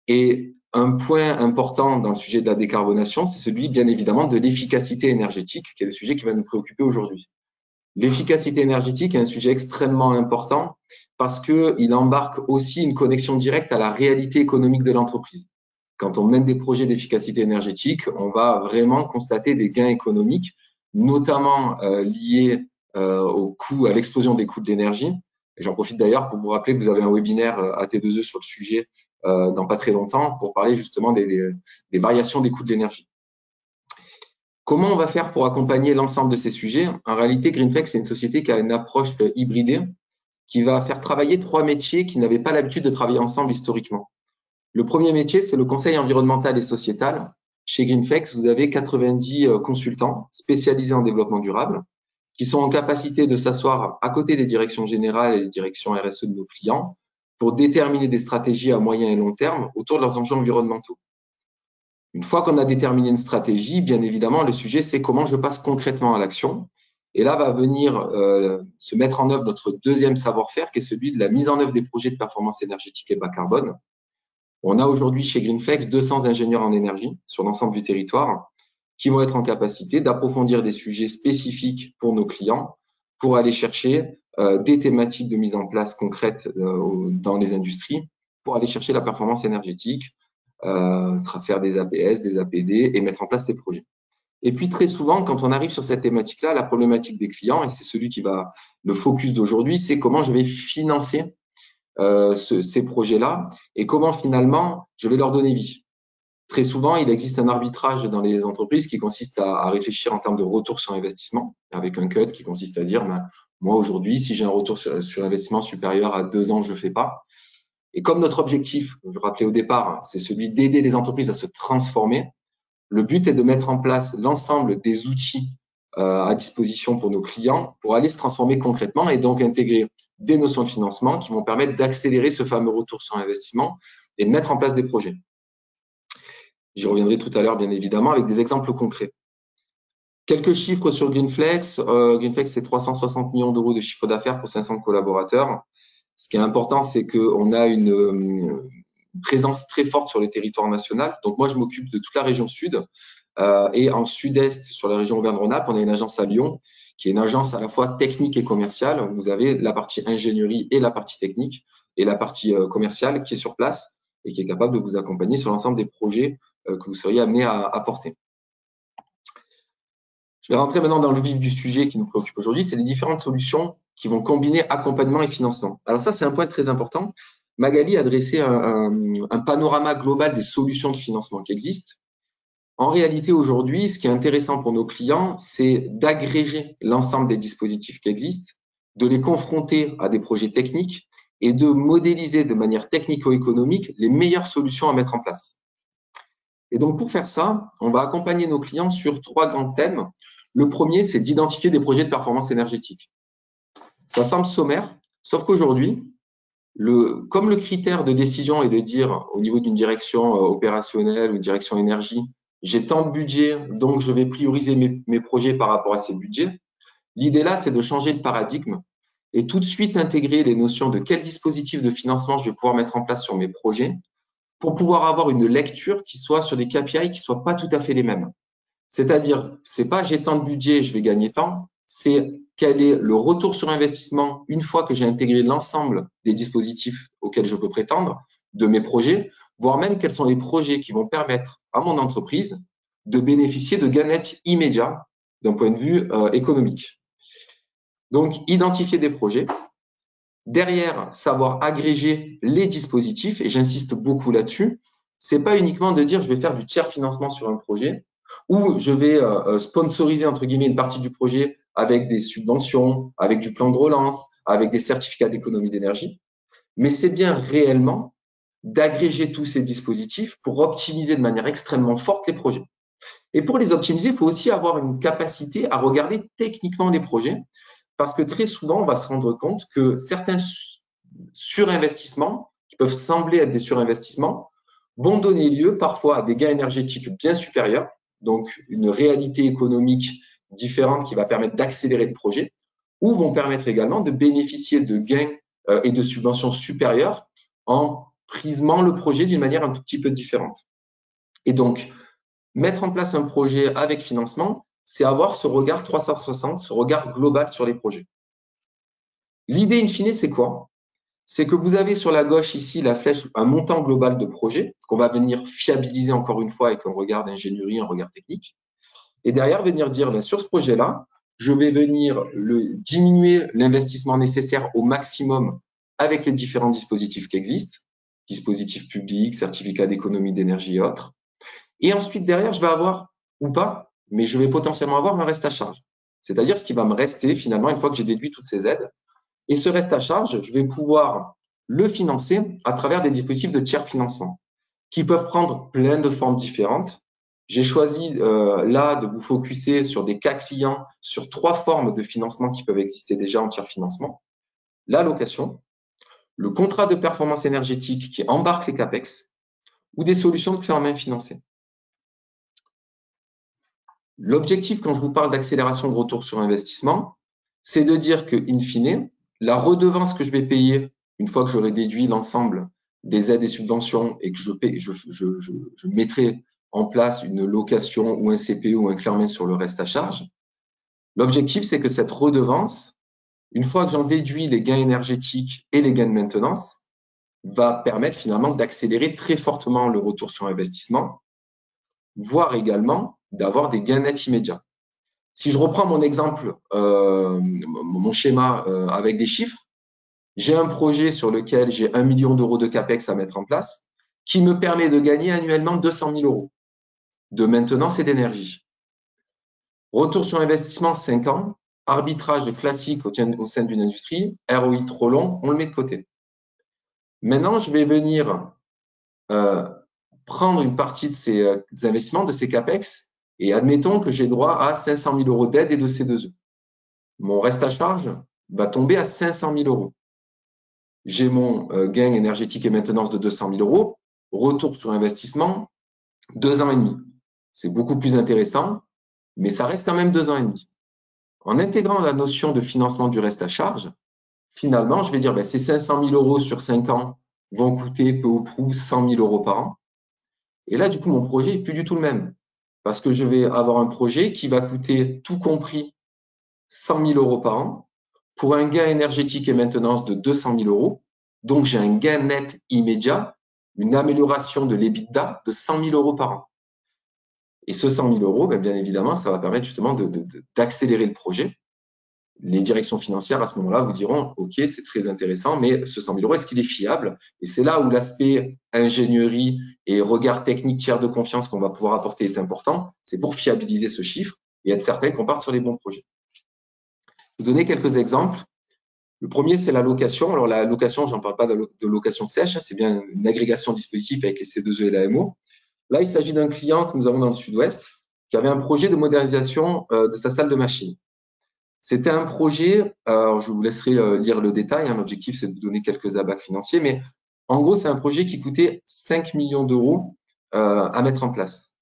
Et un point important dans le sujet de la décarbonation, c'est celui, bien évidemment, de l'efficacité énergétique, qui est le sujet qui va nous préoccuper aujourd'hui. L'efficacité énergétique est un sujet extrêmement important parce qu'il embarque aussi une connexion directe à la réalité économique de l'entreprise. Quand on mène des projets d'efficacité énergétique, on va vraiment constater des gains économiques, notamment liés à l'explosion des coûts de l'énergie. J'en profite d'ailleurs pour vous rappeler que vous avez un webinaire AT2E sur le sujet dans pas très longtemps pour parler justement des variations des coûts de l'énergie. Comment on va faire pour accompagner l'ensemble de ces sujets? En réalité, Greenflex, c'est une société qui a une approche hybridée qui va faire travailler 3 métiers qui n'avaient pas l'habitude de travailler ensemble historiquement. Le premier métier, c'est le conseil environnemental et sociétal. Chez Greenflex, vous avez 90 consultants spécialisés en développement durable qui sont en capacité de s'asseoir à côté des directions générales et des directions RSE de nos clients pour déterminer des stratégies à moyen et long terme autour de leurs enjeux environnementaux. Une fois qu'on a déterminé une stratégie, bien évidemment, le sujet, c'est comment je passe concrètement à l'action. Et là va venir se mettre en œuvre notre deuxième savoir-faire, qui est celui de la mise en œuvre des projets de performance énergétique et bas carbone. On a aujourd'hui chez Greenflex 200 ingénieurs en énergie sur l'ensemble du territoire qui vont être en capacité d'approfondir des sujets spécifiques pour nos clients pour aller chercher des thématiques de mise en place concrètes dans les industries pour aller chercher la performance énergétique, faire des APS, des APD et mettre en place des projets. Et puis très souvent, quand on arrive sur cette thématique-là, la problématique des clients, et c'est celui qui va le focus d'aujourd'hui, c'est comment je vais financer ces projets-là et comment finalement je vais leur donner vie. Très souvent, il existe un arbitrage dans les entreprises qui consiste à réfléchir en termes de retour sur investissement, avec un cut qui consiste à dire, moi aujourd'hui, si j'ai un retour sur investissement supérieur à 2 ans, je ne fais pas. Et comme notre objectif, je rappelais au départ, c'est celui d'aider les entreprises à se transformer, le but est de mettre en place l'ensemble des outils à disposition pour nos clients pour aller se transformer concrètement et donc intégrer des notions de financement qui vont permettre d'accélérer ce fameux retour sur investissement et de mettre en place des projets. J'y reviendrai tout à l'heure, bien évidemment, avec des exemples concrets. Quelques chiffres sur Greenflex. Greenflex, c'est 360 millions d'euros de chiffre d'affaires pour 500 collaborateurs. Ce qui est important, c'est qu'on a une présence très forte sur le territoire national. Donc, moi, je m'occupe de toute la région sud. Et en sud-est, sur la région Auvergne-Rhône-Alpes, on a une agence à Lyon, qui est une agence à la fois technique et commerciale. Vous avez la partie ingénierie et la partie technique, et la partie commerciale qui est sur place et qui est capable de vous accompagner sur l'ensemble des projets que vous seriez amené à porter. Je vais rentrer maintenant dans le vif du sujet qui nous préoccupe aujourd'hui, c'est les différentes solutions qui vont combiner accompagnement et financement. Alors ça, c'est un point très important. Magali a dressé un panorama global des solutions de financement qui existent. En réalité, aujourd'hui, ce qui est intéressant pour nos clients, c'est d'agréger l'ensemble des dispositifs qui existent, de les confronter à des projets techniques et de modéliser de manière technico-économique les meilleures solutions à mettre en place. Et donc, pour faire ça, on va accompagner nos clients sur 3 grands thèmes. Le premier, c'est d'identifier des projets de performance énergétique. Ça semble sommaire, sauf qu'aujourd'hui, comme le critère de décision est de dire au niveau d'une direction opérationnelle ou direction énergie, j'ai tant de budget, donc je vais prioriser mes projets par rapport à ces budgets. L'idée là, c'est de changer de paradigme et tout de suite intégrer les notions de quel dispositif de financement je vais pouvoir mettre en place sur mes projets pour pouvoir avoir une lecture qui soit sur des KPI qui soient pas tout à fait les mêmes. C'est-à-dire, c'est pas j'ai tant de budget, je vais gagner tant, c'est quel est le retour sur investissement une fois que j'ai intégré l'ensemble des dispositifs auxquels je peux prétendre de mes projets, voire même quels sont les projets qui vont permettre à mon entreprise de bénéficier de gains nets immédiats d'un point de vue économique. Donc, identifier des projets. Derrière, savoir agréger les dispositifs, et j'insiste beaucoup là-dessus, c'est pas uniquement de dire je vais faire du tiers financement sur un projet ou je vais sponsoriser entre guillemets une partie du projet avec des subventions, avec du plan de relance, avec des certificats d'économie d'énergie, mais c'est bien réellement d'agréger tous ces dispositifs pour optimiser de manière extrêmement forte les projets. Et pour les optimiser, il faut aussi avoir une capacité à regarder techniquement les projets, parce que très souvent, on va se rendre compte que certains surinvestissements, qui peuvent sembler être des surinvestissements, vont donner lieu parfois à des gains énergétiques bien supérieurs, donc une réalité économique différente qui va permettre d'accélérer le projet, ou vont permettre également de bénéficier de gains et de subventions supérieures en prismant le projet d'une manière un tout petit peu différente. Et donc, mettre en place un projet avec financement, c'est avoir ce regard 360, ce regard global sur les projets. L'idée in fine, c'est quoi? C'est que vous avez sur la gauche ici la flèche, un montant global de projet qu'on va venir fiabiliser encore une fois avec un regard d'ingénierie, un regard technique. Et derrière, venir dire, ben, sur ce projet-là, je vais venir diminuer l'investissement nécessaire au maximum avec les différents dispositifs qui existent. dispositifs publics, certificats d'économie d'énergie et autres. Et ensuite, derrière, je vais avoir, ou pas, mais je vais potentiellement avoir un reste à charge. C'est-à-dire ce qui va me rester finalement une fois que j'ai déduit toutes ces aides. Et ce reste à charge, je vais pouvoir le financer à travers des dispositifs de tiers financement qui peuvent prendre plein de formes différentes. J'ai choisi là de vous focuser sur des cas clients, sur 3 formes de financement qui peuvent exister déjà en tiers financement. La location, le contrat de performance énergétique qui embarque les CAPEX ou des solutions de clé en main financées. L'objectif, quand je vous parle d'accélération de retour sur investissement, c'est de dire que, in fine, la redevance que je vais payer une fois que j'aurai déduit l'ensemble des aides et subventions et que je mettrai en place une location ou un CPE ou un clé en main sur le reste à charge. L'objectif, c'est que cette redevance, une fois que j'en déduis les gains énergétiques et les gains de maintenance, va permettre finalement d'accélérer très fortement le retour sur investissement, voire également d'avoir des gains nets immédiats. Si je reprends mon exemple, mon schéma avec des chiffres, j'ai un projet sur lequel j'ai 1 million d'euros de CAPEX à mettre en place qui me permet de gagner annuellement 200 000 euros de maintenance et d'énergie. Retour sur investissement, 5 ans. Arbitrage classique au sein d'une industrie. ROI trop long, on le met de côté. Maintenant, je vais venir prendre une partie de ces investissements, de ces CAPEX, et admettons que j'ai droit à 500 000 euros d'aide et de C2E. Mon reste à charge va tomber à 500 000 euros. J'ai mon gain énergétique et maintenance de 200 000 euros. Retour sur investissement, 2 ans et demi. C'est beaucoup plus intéressant, mais ça reste quand même 2 ans et demi. En intégrant la notion de financement du reste à charge, finalement, je vais dire, ces 500 000 euros sur 5 ans vont coûter peu ou prou 100 000 euros par an. Et là, du coup, mon projet est plus du tout le même. Parce que je vais avoir un projet qui va coûter, tout compris, 100 000 euros par an pour un gain énergétique et maintenance de 200 000 euros. Donc, j'ai un gain net immédiat, une amélioration de l'EBITDA de 100 000 euros par an. Et ce 100 000 euros, bien évidemment, ça va permettre justement d'accélérer le projet. Les directions financières, à ce moment-là, vous diront, OK, c'est très intéressant, mais ce 100 000 euros, est-ce qu'il est fiable? Et c'est là où l'aspect ingénierie et regard technique tiers de confiance qu'on va pouvoir apporter est important. C'est pour fiabiliser ce chiffre et être certain qu'on parte sur les bons projets. Je vais vous donner quelques exemples. Le premier, c'est la location. Alors, la location, je n'en parle pas de location sèche, c'est bien une agrégation de dispositifs avec les C2E et l'AMO. Là, il s'agit d'un client que nous avons dans le sud-ouest qui avait un projet de modernisation de sa salle de machine. C'était un projet, alors je vous laisserai lire le détail, l'objectif c'est de vous donner quelques abacs financiers, mais en gros, c'est un projet qui coûtait 5 millions d'euros à mettre en place.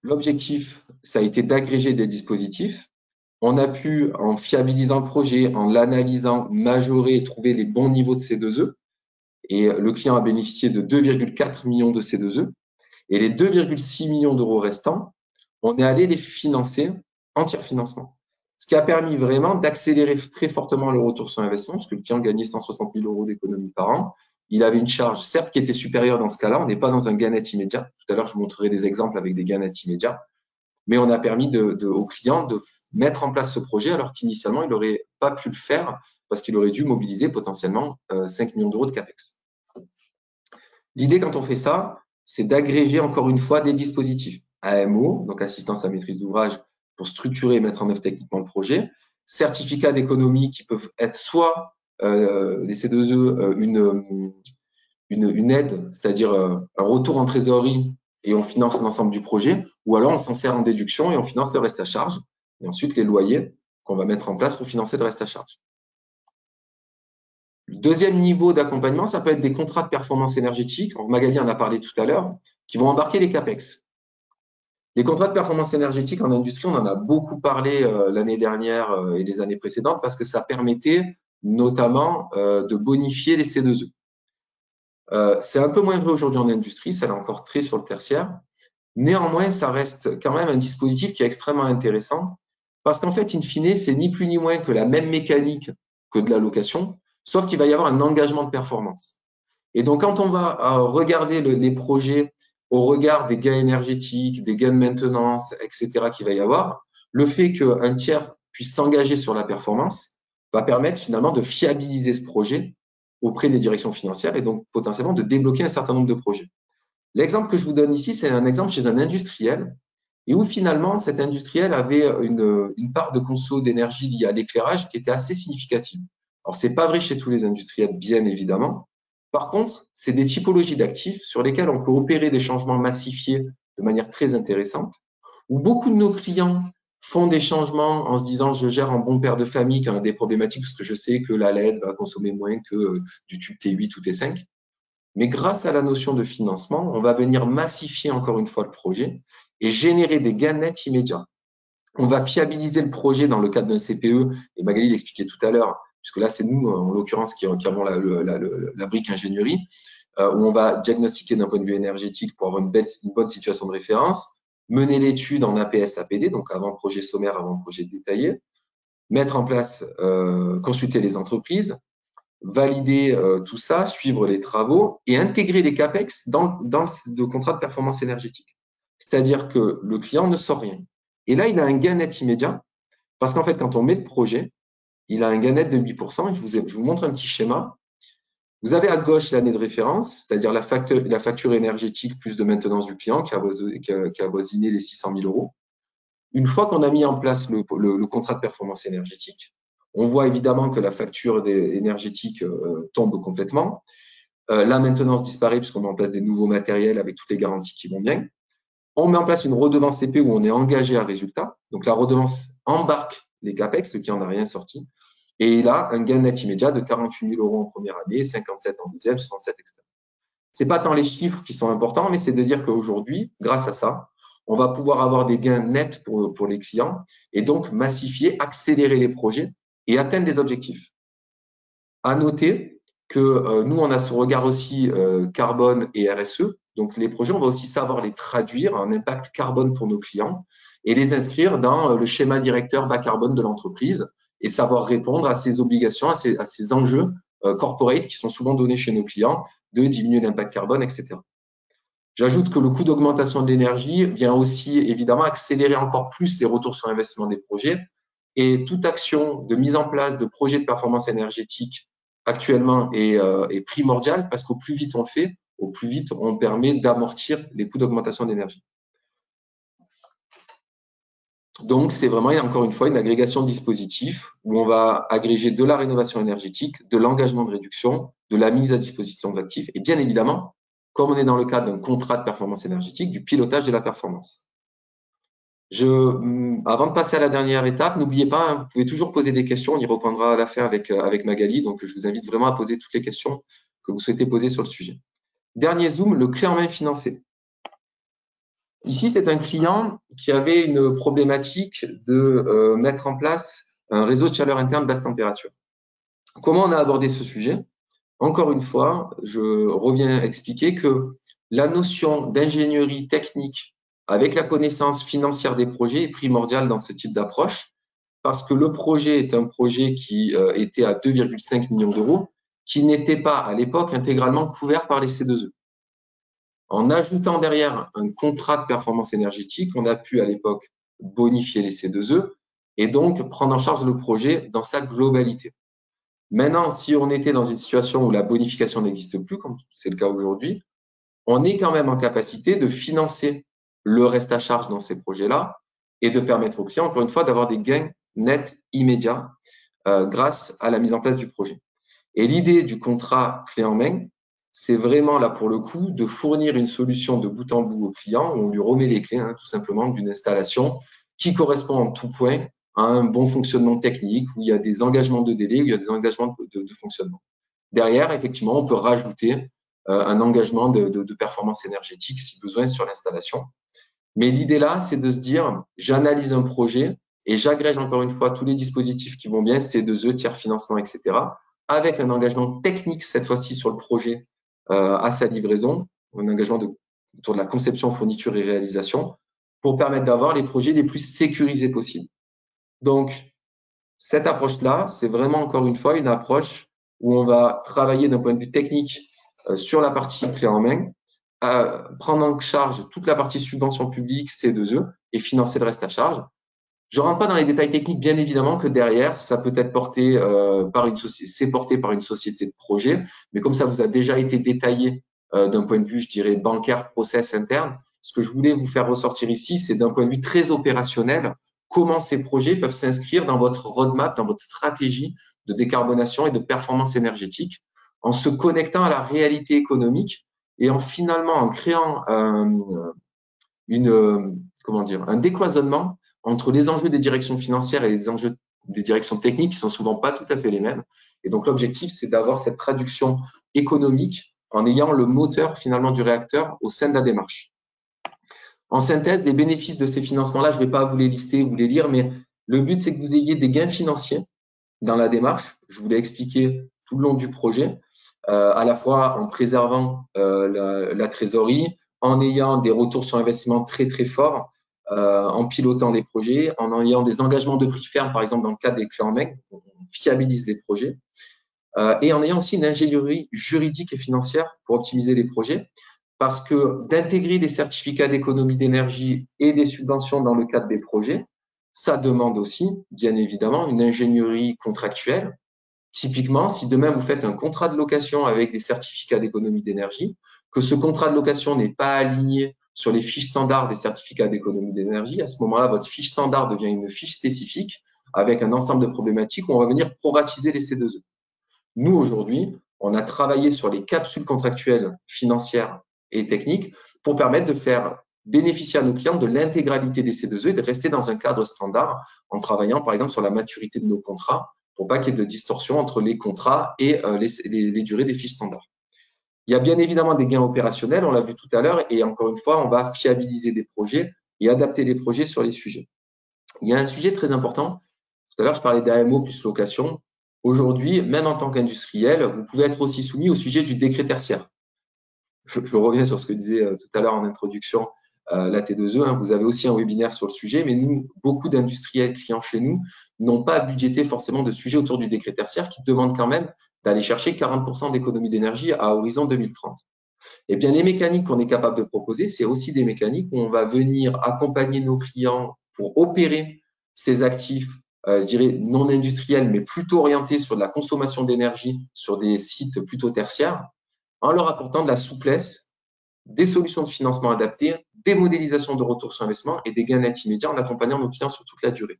L'objectif, ça a été d'agréger des dispositifs. On a pu, en fiabilisant le projet, en l'analysant, majorer et trouver les bons niveaux de C2E. Et le client a bénéficié de 2,4 millions de C2E. Et les 2,6 millions d'euros restants, on est allé les financer en tiers financement. Ce qui a permis vraiment d'accélérer très fortement le retour sur investissement, parce que le client gagnait 160 000 euros d'économie par an. Il avait une charge, certes, qui était supérieure dans ce cas-là. On n'est pas dans un gain net immédiat. Tout à l'heure, je vous montrerai des exemples avec des gains nets immédiats. Mais on a permis au client de mettre en place ce projet alors qu'initialement, il n'aurait pas pu le faire parce qu'il aurait dû mobiliser potentiellement 5 millions d'euros de CAPEX. L'idée, quand on fait ça, c'est d'agréger encore une fois des dispositifs. AMO, donc assistance à maîtrise d'ouvrage, pour structurer et mettre en œuvre techniquement le projet. Certificats d'économie qui peuvent être soit des C2E, une aide, c'est-à-dire un retour en trésorerie et on finance l'ensemble du projet, ou alors on s'en sert en déduction et on finance le reste à charge, et ensuite les loyers qu'on va mettre en place pour financer le reste à charge. Le deuxième niveau d'accompagnement, ça peut être des contrats de performance énergétique. Magali en a parlé tout à l'heure, qui vont embarquer les CAPEX. Les contrats de performance énergétique en industrie, on en a beaucoup parlé l'année dernière et les années précédentes parce que ça permettait notamment de bonifier les C2E. C'est un peu moins vrai aujourd'hui en industrie, ça l'est encore très sur le tertiaire. Néanmoins, ça reste quand même un dispositif qui est extrêmement intéressant parce qu'en fait, in fine, c'est ni plus ni moins que la même mécanique que de la location, sauf qu'il va y avoir un engagement de performance. Et donc, quand on va regarder les projets au regard des gains énergétiques, des gains de maintenance, etc. qu'il va y avoir, le fait qu'un tiers puisse s'engager sur la performance va permettre finalement de fiabiliser ce projet auprès des directions financières et donc potentiellement de débloquer un certain nombre de projets. L'exemple que je vous donne ici, c'est un exemple chez un industriel et où finalement cet industriel avait une part de conso d'énergie liée à l'éclairage qui était assez significative. Alors, c'est pas vrai chez tous les industriels, bien évidemment. Par contre, c'est des typologies d'actifs sur lesquels on peut opérer des changements massifiés de manière très intéressante, où beaucoup de nos clients font des changements en se disant je gère un bon père de famille qui a des problématiques parce que je sais que la LED va consommer moins que du tube T8 ou T5. Mais grâce à la notion de financement, on va venir massifier encore une fois le projet et générer des gains nets immédiats. On va fiabiliser le projet dans le cadre d'un CPE, et Magali l'expliquait tout à l'heure, puisque là, c'est nous, en l'occurrence, qui avons la brique ingénierie, où on va diagnostiquer d'un point de vue énergétique pour avoir une bonne situation de référence, mener l'étude en APS, APD, donc avant projet sommaire, avant projet détaillé, mettre en place, consulter les entreprises, valider tout ça, suivre les travaux et intégrer les CAPEX dans le contrat de performance énergétique. C'est-à-dire que le client ne sort rien. Et là, il a un gain net immédiat parce qu'en fait, quand on met le projet, il a un gain net de 8%. Je vous montre un petit schéma. Vous avez à gauche l'année de référence, c'est-à-dire la facture énergétique plus de maintenance du client qui a avoisiné les 600 000 euros. Une fois qu'on a mis en place le contrat de performance énergétique, on voit évidemment que la facture énergétique tombe complètement. La maintenance disparaît puisqu'on met en place des nouveaux matériels avec toutes les garanties qui vont bien. On met en place une redevance CP où on est engagé à résultat. Donc, la redevance embarque les CAPEX, ce qui en a rien sorti. Et là, un gain net immédiat de 48 000 euros en première année, 57 en deuxième, 67, etc. C'est pas tant les chiffres qui sont importants, mais c'est de dire qu'aujourd'hui, grâce à ça, on va pouvoir avoir des gains nets pour les clients et donc massifier, accélérer les projets et atteindre les objectifs. À noter que nous, on a ce regard aussi carbone et RSE. Donc, les projets, on va aussi savoir les traduire en impact carbone pour nos clients et les inscrire dans le schéma directeur bas carbone de l'entreprise et savoir répondre à ces obligations, à ces enjeux corporate qui sont souvent donnés chez nos clients de diminuer l'impact carbone, etc. J'ajoute que le coût d'augmentation de l'énergie vient aussi évidemment accélérer encore plus les retours sur investissement des projets et toute action de mise en place de projets de performance énergétique actuellement est primordiale parce qu'au plus vite on le fait, au plus vite on permet d'amortir les coûts d'augmentation d'énergie. Donc, c'est vraiment, encore une fois, une agrégation de dispositifs où on va agréger de la rénovation énergétique, de l'engagement de réduction, de la mise à disposition d'actifs et bien évidemment, comme on est dans le cadre d'un contrat de performance énergétique, du pilotage de la performance. Avant de passer à la dernière étape, n'oubliez pas, vous pouvez toujours poser des questions, on y reprendra à la fin avec Magali, donc je vous invite vraiment à poser toutes les questions que vous souhaitez poser sur le sujet. Dernier zoom, le clé en main financé. Ici, c'est un client qui avait une problématique de mettre en place un réseau de chaleur interne basse température. Comment on a abordé ce sujet? Encore une fois, je reviens expliquer que la notion d'ingénierie technique avec la connaissance financière des projets est primordiale dans ce type d'approche parce que le projet est un projet qui était à 2,5 millions d'euros qui n'était pas à l'époque intégralement couvert par les C2E. En ajoutant derrière un contrat de performance énergétique, on a pu à l'époque bonifier les C2E et donc prendre en charge le projet dans sa globalité. Maintenant, si on était dans une situation où la bonification n'existe plus, comme c'est le cas aujourd'hui, on est quand même en capacité de financer le reste à charge dans ces projets-là et de permettre aux clients, encore une fois, d'avoir des gains nets immédiats grâce à la mise en place du projet. Et l'idée du contrat clé en main, c'est vraiment là pour le coup de fournir une solution de bout en bout au client où on lui remet les clés tout simplement d'une installation qui correspond en tout point à un bon fonctionnement technique où il y a des engagements de délai, où il y a des engagements de fonctionnement. Derrière, effectivement, on peut rajouter un engagement de performance énergétique si besoin sur l'installation. Mais l'idée là, c'est de se dire, j'analyse un projet et j'agrège encore une fois tous les dispositifs qui vont bien, C2E, tiers financement, etc., avec un engagement technique cette fois-ci sur le projet à sa livraison, un engagement autour de la conception, fourniture et réalisation, pour permettre d'avoir les projets les plus sécurisés possibles. Donc, cette approche-là, c'est vraiment encore une fois une approche où on va travailler d'un point de vue technique sur la partie clé en main, prendre en charge toute la partie subvention publique, C2E, et financer le reste à charge. Je rentre pas dans les détails techniques, bien évidemment que derrière, ça peut être porté par une société, c'est porté par une société de projet, mais comme ça vous a déjà été détaillé d'un point de vue, je dirais, bancaire, process interne, ce que je voulais vous faire ressortir ici, c'est d'un point de vue très opérationnel, comment ces projets peuvent s'inscrire dans votre roadmap, dans votre stratégie de décarbonation et de performance énergétique, en se connectant à la réalité économique et en finalement en créant comment dire, un décloisonnement entre les enjeux des directions financières et les enjeux des directions techniques qui sont souvent pas tout à fait les mêmes. Et donc l'objectif, c'est d'avoir cette traduction économique en ayant le moteur finalement du réacteur au sein de la démarche. En synthèse, les bénéfices de ces financements-là, je ne vais pas vous les lister, vous les lire, mais le but, c'est que vous ayez des gains financiers dans la démarche. Je vous l'ai expliqué tout le long du projet, à la fois en préservant la trésorerie, en ayant des retours sur investissement très très forts, en pilotant les projets, en ayant des engagements de prix fermes, par exemple dans le cadre des clés en main, on fiabilise les projets, et en ayant aussi une ingénierie juridique et financière pour optimiser les projets, parce que d'intégrer des certificats d'économie d'énergie et des subventions dans le cadre des projets, ça demande aussi, bien évidemment, une ingénierie contractuelle. Typiquement, si demain vous faites un contrat de location avec des certificats d'économie d'énergie, que ce contrat de location n'est pas aligné sur les fiches standards des certificats d'économie d'énergie, à ce moment-là, votre fiche standard devient une fiche spécifique avec un ensemble de problématiques où on va venir proratiser les C2E. Nous, aujourd'hui, on a travaillé sur les capsules contractuelles financières et techniques pour permettre de faire bénéficier à nos clients de l'intégralité des C2E et de rester dans un cadre standard en travaillant, par exemple, sur la maturité de nos contrats pour pas qu'il y ait de distorsion entre les contrats et les durées des fiches standards. Il y a bien évidemment des gains opérationnels, on l'a vu tout à l'heure, et encore une fois, on va fiabiliser des projets et adapter les projets sur les sujets. Il y a un sujet très important. Tout à l'heure, je parlais d'AMO plus location. Aujourd'hui, même en tant qu'industriel, vous pouvez être aussi soumis au sujet du décret tertiaire. Je reviens sur ce que disait tout à l'heure en introduction la T2E. Hein. Vous avez aussi un webinaire sur le sujet, mais nous, beaucoup d'industriels clients chez nous n'ont pas budgété forcément de sujet autour du décret tertiaire qui demande quand même d'aller chercher 40% d'économie d'énergie à horizon 2030. Eh bien, les mécaniques qu'on est capable de proposer, c'est aussi des mécaniques où on va venir accompagner nos clients pour opérer ces actifs, je dirais, non industriels, mais plutôt orientés sur de la consommation d'énergie sur des sites plutôt tertiaires, en leur apportant de la souplesse, des solutions de financement adaptées, des modélisations de retour sur investissement et des gains nets immédiats en accompagnant nos clients sur toute la durée.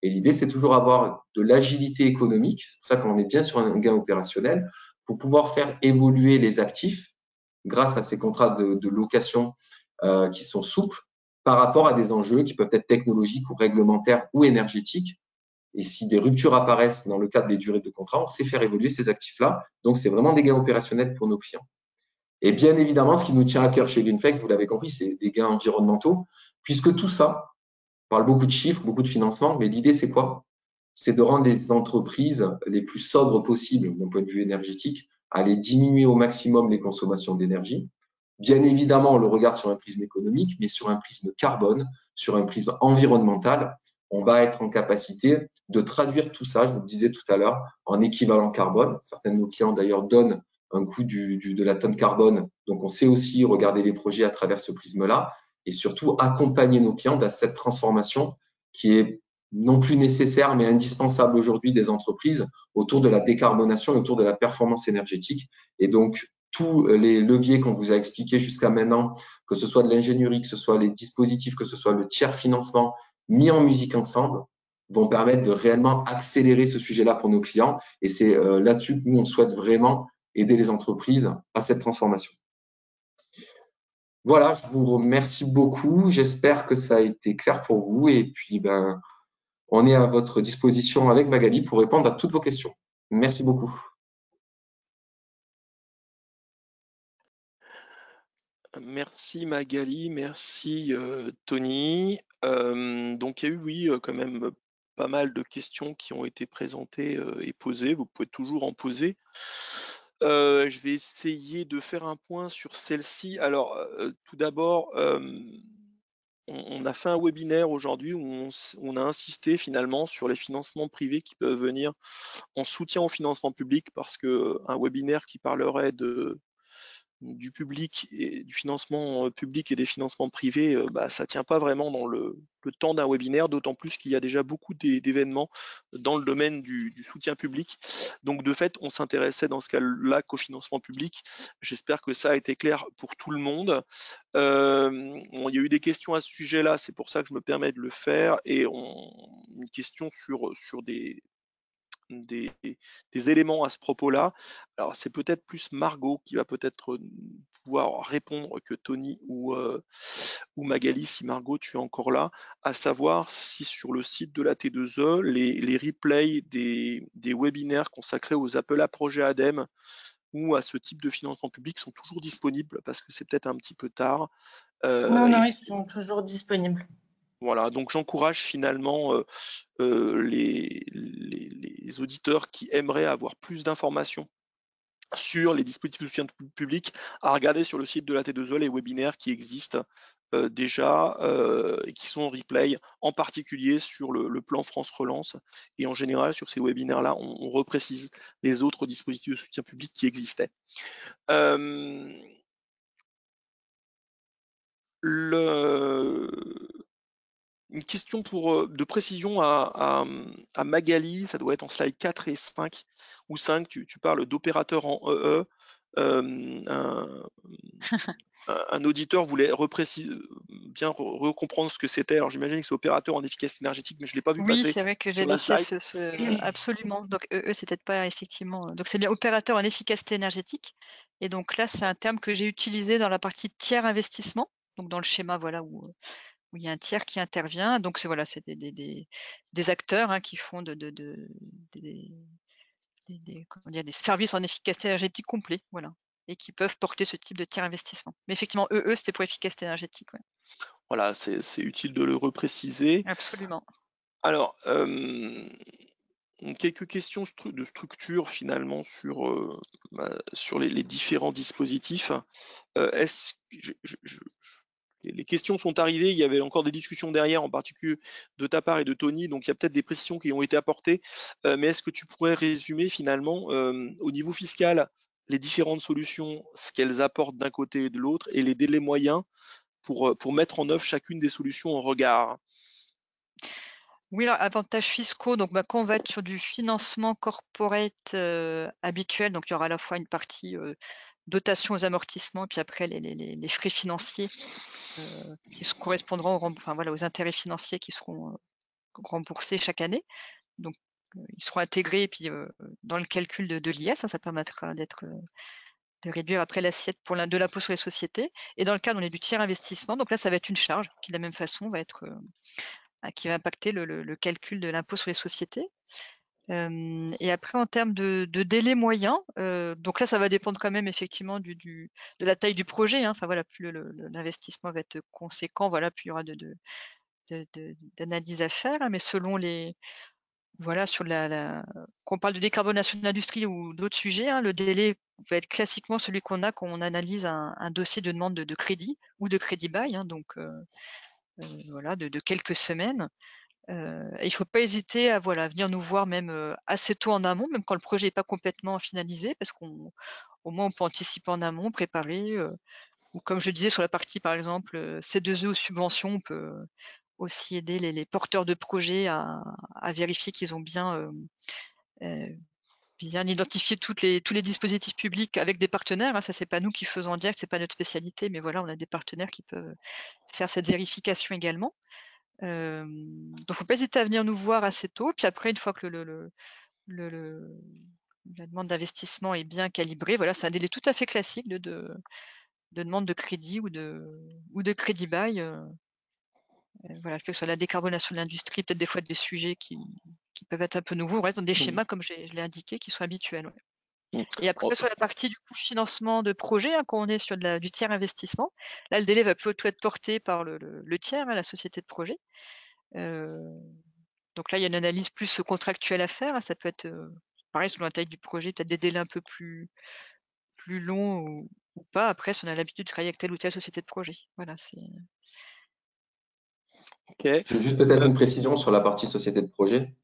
Et l'idée, c'est toujours avoir de l'agilité économique, c'est pour ça qu'on est bien sur un gain opérationnel, pour pouvoir faire évoluer les actifs grâce à ces contrats de location qui sont souples par rapport à des enjeux qui peuvent être technologiques ou réglementaires ou énergétiques. Et si des ruptures apparaissent dans le cadre des durées de contrat, on sait faire évoluer ces actifs-là. Donc, c'est vraiment des gains opérationnels pour nos clients. Et bien évidemment, ce qui nous tient à cœur chez Greenflex, vous l'avez compris, c'est des gains environnementaux, puisque tout ça, on parle beaucoup de chiffres, beaucoup de financement, mais l'idée, c'est quoi? C'est de rendre les entreprises les plus sobres possibles d'un point de vue énergétique, à les diminuer au maximum les consommations d'énergie. Bien évidemment, on le regarde sur un prisme économique, mais sur un prisme carbone, sur un prisme environnemental, on va être en capacité de traduire tout ça, je vous le disais tout à l'heure, en équivalent carbone. Certains de nos clients d'ailleurs donnent un coût de la tonne carbone, donc on sait aussi regarder les projets à travers ce prisme-là et surtout accompagner nos clients dans cette transformation qui est non plus nécessaire mais indispensable aujourd'hui des entreprises autour de la décarbonation et autour de la performance énergétique. Et donc, tous les leviers qu'on vous a expliqués jusqu'à maintenant, que ce soit de l'ingénierie, que ce soit les dispositifs, que ce soit le tiers financement mis en musique ensemble, vont permettre de réellement accélérer ce sujet-là pour nos clients. Et c'est là-dessus que nous, on souhaite vraiment aider les entreprises à cette transformation. Voilà, je vous remercie beaucoup. J'espère que ça a été clair pour vous. Et puis, on est à votre disposition avec Magali pour répondre à toutes vos questions. Merci beaucoup. Merci Magali, merci Tony. Donc il y a eu, oui, quand même pas mal de questions qui ont été présentées et posées. Vous pouvez toujours en poser. Je vais essayer de faire un point sur celle-ci. Alors, tout d'abord, on a fait un webinaire aujourd'hui où on a insisté finalement sur les financements privés qui peuvent venir en soutien au financement public parce qu'un webinaire qui parlerait de du public et du financement public et des financements privés, ça tient pas vraiment dans le temps d'un webinaire, d'autant plus qu'il y a déjà beaucoup d'événements dans le domaine du soutien public. Donc de fait, on s'intéressait dans ce cas-là qu'au financement public. J'espère que ça a été clair pour tout le monde. Il y a eu des questions à ce sujet-là, c'est pour ça que je me permets de le faire, et une question sur des éléments à ce propos-là. Alors c'est peut-être plus Margot qui va peut-être pouvoir répondre que Tony ou Magali, si Margot tu es encore là, à savoir si sur le site de la T2E, les replays des webinaires consacrés aux appels à projets ADEME ou à ce type de financement public sont toujours disponibles, parce que c'est peut-être un petit peu tard. Non, ils sont toujours disponibles. Voilà, donc j'encourage finalement les auditeurs qui aimeraient avoir plus d'informations sur les dispositifs de soutien public à regarder sur le site de la T2E les webinaires qui existent déjà et qui sont en replay, en particulier sur le plan France Relance. Et en général, sur ces webinaires-là, on reprécise les autres dispositifs de soutien public qui existaient. Une question de précision à Magali, ça doit être en slide 4 et 5 ou 5, tu parles d'opérateur en EE. Un auditeur voulait bien recomprendre ce que c'était. Alors j'imagine que c'est opérateur en efficacité énergétique, mais je ne l'ai pas vu Oui, passer c'est vrai que j'ai sur la laissé slide. absolument. Donc c'est peut-être pas effectivement. Donc c'est bien opérateur en efficacité énergétique. Et donc là, c'est un terme que j'ai utilisé dans la partie tiers investissement. Donc dans le schéma, voilà, où il y a un tiers qui intervient. Donc c'est voilà, c'est des acteurs qui font comment dire, des services en efficacité énergétique complets, voilà, et qui peuvent porter ce type de tiers investissement. Mais effectivement, c'était pour efficacité énergétique. Ouais. Voilà, c'est utile de le repréciser. Absolument. Alors, quelques questions de structure finalement sur les différents dispositifs. Les questions sont arrivées, il y avait encore des discussions derrière, en particulier de ta part et de Tony, donc il y a peut-être des précisions qui ont été apportées, mais est-ce que tu pourrais résumer finalement au niveau fiscal les différentes solutions, ce qu'elles apportent d'un côté et de l'autre, et les délais moyens pour mettre en œuvre chacune des solutions en regard? Oui, alors avantages fiscaux, donc quand on va être sur du financement corporate habituel, donc il y aura à la fois une partie dotation aux amortissements, puis après les frais financiers qui correspondront aux intérêts financiers qui seront remboursés chaque année. Donc ils seront intégrés et puis dans le calcul de l'IS, ça permettra de réduire après l'assiette de l'impôt sur les sociétés. Et dans le cas, on est du tiers investissement, donc là ça va être une charge qui de la même façon va être qui va impacter le calcul de l'impôt sur les sociétés. Et après, en termes de délai moyen, donc là, ça va dépendre quand même effectivement de la taille du projet. Enfin voilà, plus l'investissement va être conséquent, voilà, plus il y aura d'analyse à faire. Mais selon sur quand on parle de décarbonation de l'industrie ou d'autres sujets, le délai va être classiquement celui qu'on a quand on analyse un dossier de demande de crédit ou de crédit bail, donc voilà, de quelques semaines. Il ne faut pas hésiter à venir nous voir même assez tôt en amont, même quand le projet n'est pas complètement finalisé, parce qu'au moins on peut anticiper en amont, préparer. Ou comme je disais sur la partie par exemple C2E ou subvention, on peut aussi aider les porteurs de projets à vérifier qu'ils ont bien identifié tous les dispositifs publics avec des partenaires. Ça, c'est pas nous qui faisons en direct, c'est pas notre spécialité, mais voilà, on a des partenaires qui peuvent faire cette vérification également. Donc faut pas hésiter à venir nous voir assez tôt. Puis après, une fois que la demande d'investissement est bien calibrée, voilà, c'est un délai tout à fait classique de demande de crédit ou de crédit bail. Voilà, le fait que ce soit la décarbonation de l'industrie, peut-être des fois des sujets qui peuvent être un peu nouveaux, on reste dans des schémas, comme je l'ai indiqué, qui sont habituels. Ouais. Et après, sur la partie du coup financement de projet, quand on est sur du tiers investissement, là le délai va plutôt être porté par le tiers, la société de projet. Donc là, il y a une analyse plus contractuelle à faire. Ça peut être, pareil, selon la taille du projet, peut-être des délais un peu plus longs ou pas. Après, si on a l'habitude de travailler avec telle ou telle société de projet. Voilà, c'est. Okay. Juste peut-être une précision sur la partie société de projet.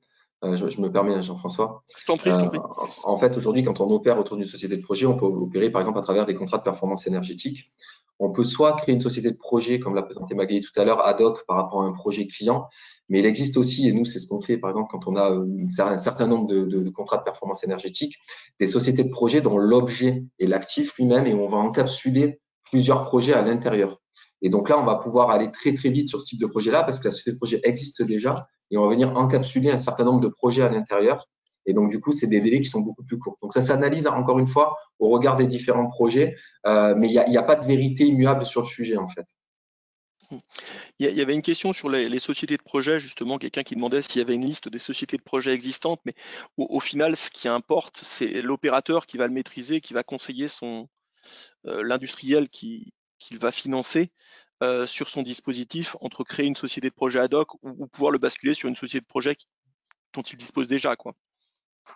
Je me permets, Jean-François. Je t'en prie, je t'en prie. En fait, aujourd'hui, quand on opère autour d'une société de projet, on peut opérer par exemple à travers des contrats de performance énergétique. On peut soit créer une société de projet, comme l'a présenté Magali tout à l'heure, ad hoc par rapport à un projet client, mais il existe aussi, et nous, c'est ce qu'on fait par exemple quand on a un certain nombre de contrats de performance énergétique, des sociétés de projet dont l'objet est l'actif lui-même et on va encapsuler plusieurs projets à l'intérieur. Et donc là, on va pouvoir aller très très vite sur ce type de projet-là parce que la société de projet existe déjà et on va venir encapsuler un certain nombre de projets à l'intérieur. Et donc, du coup, c'est des délais qui sont beaucoup plus courts. Donc, ça s'analyse encore une fois au regard des différents projets, mais il n'y a pas de vérité immuable sur le sujet, en fait. Il y avait une question sur les sociétés de projet, justement, quelqu'un qui demandait s'il y avait une liste des sociétés de projet existantes, mais au final, ce qui importe, c'est l'opérateur qui va le maîtriser, qui va conseiller l'industriel qu'il va financer sur son dispositif entre créer une société de projet ad hoc ou pouvoir le basculer sur une société de projet dont il dispose déjà, quoi.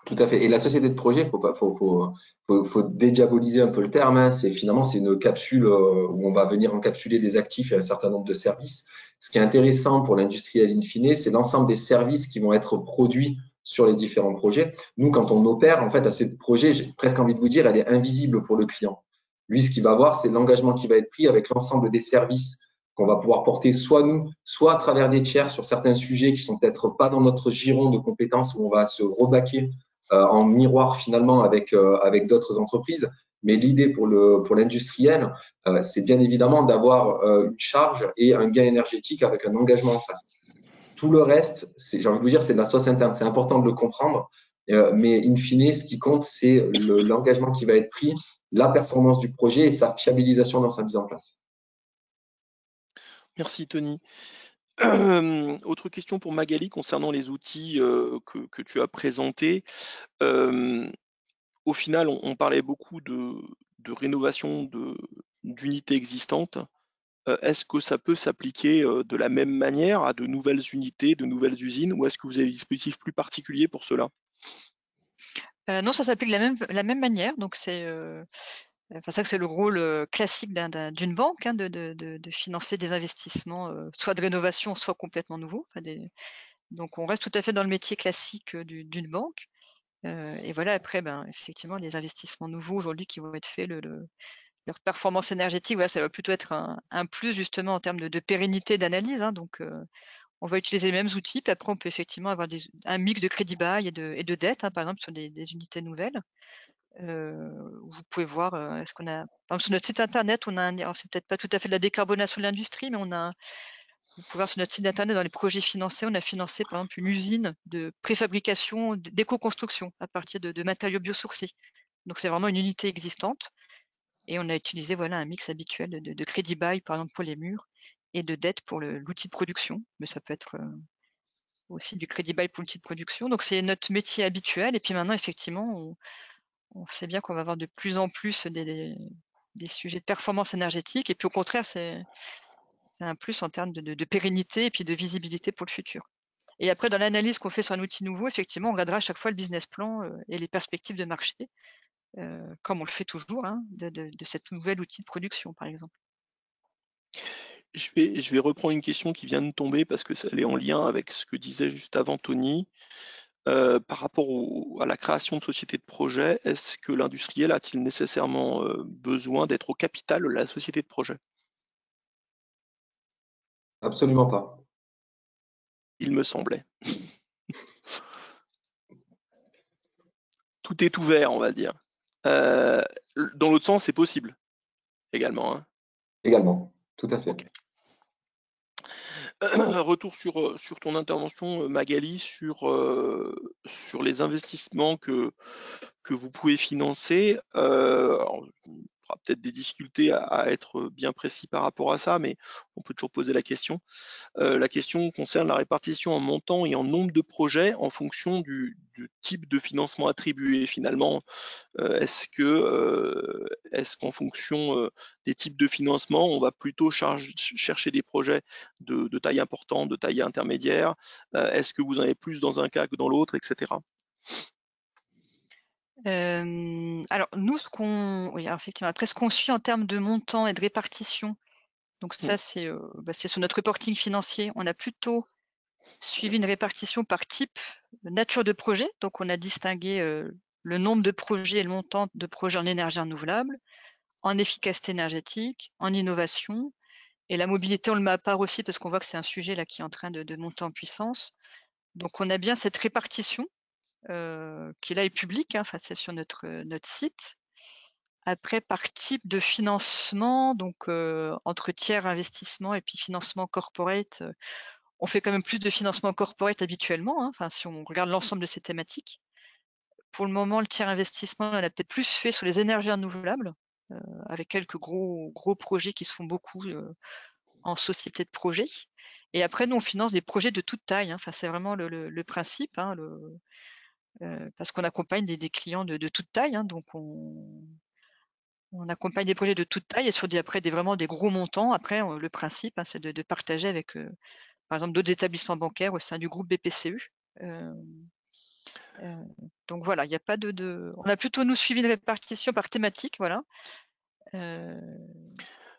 Tout à fait. Et la société de projet, faut dédiaboliser un peu le terme. Hein. C'est une capsule où on va venir encapsuler des actifs et un certain nombre de services. Ce qui est intéressant pour l'industriel in fine, c'est l'ensemble des services qui vont être produits sur les différents projets. Nous, quand on opère, en fait, la société de projet, j'ai presque envie de vous dire, elle est invisible pour le client. Lui, ce qu'il va voir, c'est l'engagement qui va être pris avec l'ensemble des services qu'on va pouvoir porter soit nous, soit à travers des tiers sur certains sujets qui sont peut-être pas dans notre giron de compétences où on va se rebaquer en miroir finalement avec d'autres entreprises. Mais l'idée pour l'industriel, c'est bien évidemment d'avoir une charge et un gain énergétique avec un engagement en face. Tout le reste, j'ai envie de vous dire, c'est de la sauce interne. C'est important de le comprendre. Mais in fine, ce qui compte, c'est l'engagement qui va être pris, la performance du projet et sa fiabilisation dans sa mise en place. Merci Tony. Autre question pour Magali concernant les outils que tu as présentés. Au final, on parlait beaucoup de rénovation d'unités existantes. Est-ce que ça peut s'appliquer de la même manière à de nouvelles unités, de nouvelles usines, ou est-ce que vous avez des dispositifs plus particuliers pour cela? Non, ça s'applique de la même manière. Donc c'est ça que c'est le rôle classique d'une banque, hein, de financer des investissements, soit de rénovation, soit complètement nouveaux. Donc on reste tout à fait dans le métier classique d'une banque. Et voilà, après, effectivement, les investissements nouveaux aujourd'hui qui vont être faits, leur performance énergétique, voilà, ça va plutôt être un plus justement en termes de pérennité d'analyse. Hein. Donc on va utiliser les mêmes outils, puis après on peut effectivement avoir un mix de crédit bail et de dette, hein, par exemple sur des unités nouvelles. Vous pouvez voir est-ce qu'on a, par exemple, sur notre site internet, on a alors c'est peut-être pas tout à fait de la décarbonation de l'industrie, mais vous pouvez voir sur notre site internet, dans les projets financés, on a financé par exemple une usine de préfabrication d'éco-construction à partir de matériaux biosourcés. Donc c'est vraiment une unité existante et on a utilisé voilà un mix habituel de crédit bail par exemple pour les murs et de dette pour l'outil de production, mais ça peut être aussi du crédit bail pour l'outil de production. Donc c'est notre métier habituel et puis maintenant effectivement on sait bien qu'on va avoir de plus en plus des sujets de performance énergétique et puis au contraire c'est un plus en termes de pérennité et puis de visibilité pour le futur. Et après dans l'analyse qu'on fait sur un outil nouveau, effectivement on regardera à chaque fois le business plan et les perspectives de marché, comme on le fait toujours, hein, de cet nouvel outil de production par exemple. Je vais reprendre une question qui vient de tomber parce que elle est en lien avec ce que disait juste avant Tony. Par rapport à la création de sociétés de projet, est-ce que l'industriel a-t-il nécessairement besoin d'être au capital de la société de projet? Absolument pas. Il me semblait. Tout est ouvert, on va dire. Dans l'autre sens, c'est possible également. Hein. Également, tout à fait. Okay. Retour sur ton intervention, Magali, sur les investissements que vous pouvez financer. Alors, il y aura peut-être des difficultés à être bien précis par rapport à ça, mais on peut toujours poser la question. La question concerne la répartition en montant et en nombre de projets en fonction du type de financement attribué finalement. Est-ce qu'en fonction des types de financement, on va plutôt chercher des projets de taille importante, de taille intermédiaire? Est-ce que vous en avez plus dans un cas que dans l'autre, etc. Alors nous, oui, alors effectivement, après ce qu'on suit en termes de montant et de répartition, donc ça c'est sur notre reporting financier, on a plutôt suivi une répartition par type, nature de projet. Donc, on a distingué le nombre de projets et le montant de projets en énergie renouvelable, en efficacité énergétique, en innovation. Et la mobilité, on le met à part aussi parce qu'on voit que c'est un sujet là qui est en train de monter en puissance. Donc, on a bien cette répartition qui là est publique, hein, enfin, c'est sur notre site. Après, par type de financement, donc entre tiers investissement et puis financement corporate, on fait quand même plus de financement corporate habituellement, hein, enfin, si on regarde l'ensemble de ces thématiques. Pour le moment, le tiers investissement, on a peut-être plus fait sur les énergies renouvelables, avec quelques gros projets qui se font beaucoup en société de projet. Et après, nous, on finance des projets de toute taille, hein, enfin, c'est vraiment le principe, hein, parce qu'on accompagne des clients de toute taille, hein, donc on accompagne des projets de toute taille et sur vraiment des gros montants. Après, le principe, hein, c'est de partager avec, par exemple, d'autres établissements bancaires au sein du groupe BPCE. Donc voilà, il n'y a pas on a plutôt nous suivi une répartition par thématique, voilà.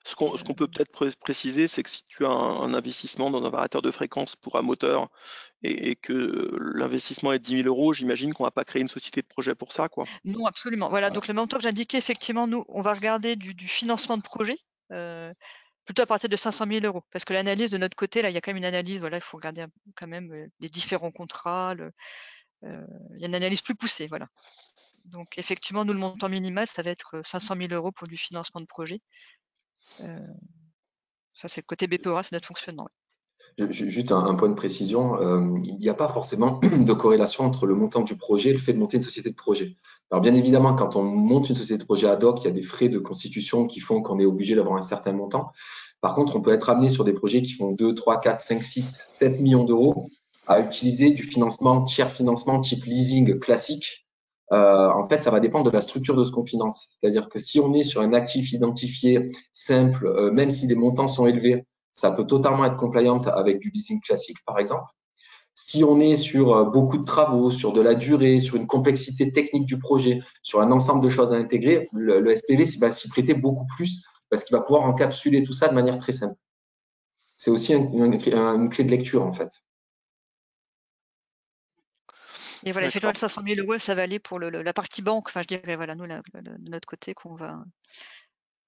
Ce qu'on peut peut-être préciser, c'est que si tu as un investissement dans un variateur de fréquence pour un moteur et que l'investissement est de 10 000 €, j'imagine qu'on ne va pas créer une société de projet pour ça, quoi. Non, absolument. Voilà, donc le montant que j'indiquais, effectivement, nous, on va regarder du financement de projet, plutôt à partir de 500 000 €. Parce que l'analyse de notre côté, là, il y a quand même une analyse, voilà, il faut regarder quand même les différents contrats, il y a une analyse plus poussée, voilà. Donc effectivement, nous, le montant minimal, ça va être 500 000 € pour du financement de projet. Ça, c'est le côté BPOA, c'est notre fonctionnement. Juste un point de précision, il n'y a pas forcément de corrélation entre le montant du projet et le fait de monter une société de projet. Alors bien évidemment, quand on monte une société de projet ad hoc, il y a des frais de constitution qui font qu'on est obligé d'avoir un certain montant. Par contre, on peut être amené sur des projets qui font 2, 3, 4, 5, 6, 7 millions d'euros à utiliser du financement, tiers financement type leasing classique. En fait, ça va dépendre de la structure de ce qu'on finance. C'est-à-dire que si on est sur un actif identifié simple, même si les montants sont élevés, ça peut totalement être compliant avec du leasing classique, par exemple. Si on est sur beaucoup de travaux, sur de la durée, sur une complexité technique du projet, sur un ensemble de choses à intégrer, le SPV va s'y prêter beaucoup plus parce qu'il va pouvoir encapsuler tout ça de manière très simple. C'est aussi une clé de lecture, en fait. Et voilà, effectivement, 500 000 €, ça va aller pour la partie banque. Enfin, je dirais, voilà, nous, de notre côté, qu'on va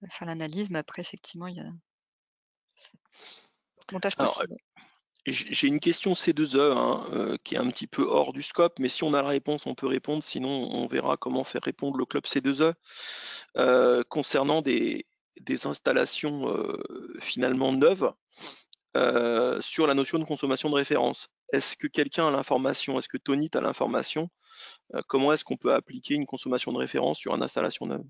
faire l'analyse. Mais après, effectivement, il y a montage possible. J'ai une question C2E hein, qui est un petit peu hors du scope, mais si on a la réponse, on peut répondre. Sinon, on verra comment faire répondre le club C2E concernant des installations finalement neuves sur la notion de consommation de référence. Est-ce que quelqu'un a l'information? Est-ce que Tony a l'information? Comment est-ce qu'on peut appliquer une consommation de référence sur une installation neuve?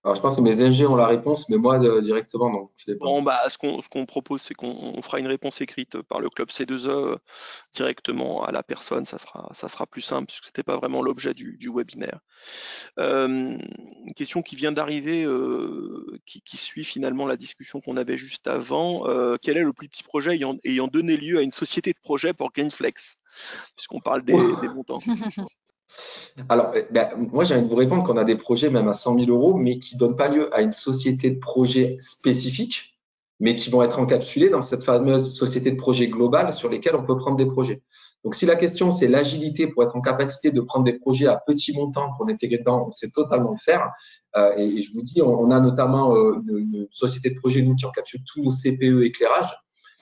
Alors, je pense que mes ingés ont la réponse, mais moi, directement, non. Je l'ai pas. Bon, bah, ce qu'on propose, c'est qu'on fera une réponse écrite par le club C2E directement à la personne. Ça sera plus simple, puisque ce n'était pas vraiment l'objet du webinaire. Une question qui vient d'arriver, qui suit finalement la discussion qu'on avait juste avant. Quel est le plus petit projet ayant donné lieu à une société de projet pour Greenflex? Puisqu'on parle des montants. Alors, moi, j'ai envie de vous répondre qu'on a des projets même à 100 000 €, mais qui ne donnent pas lieu à une société de projet spécifique, mais qui vont être encapsulés dans cette fameuse société de projet globale sur lesquelles on peut prendre des projets. Donc, si la question, c'est l'agilité pour être en capacité de prendre des projets à petit montant pour l'intégrer dedans, on sait totalement le faire. Et je vous dis, on a notamment une société de projet, nous, qui encapsule tous nos CPE éclairage.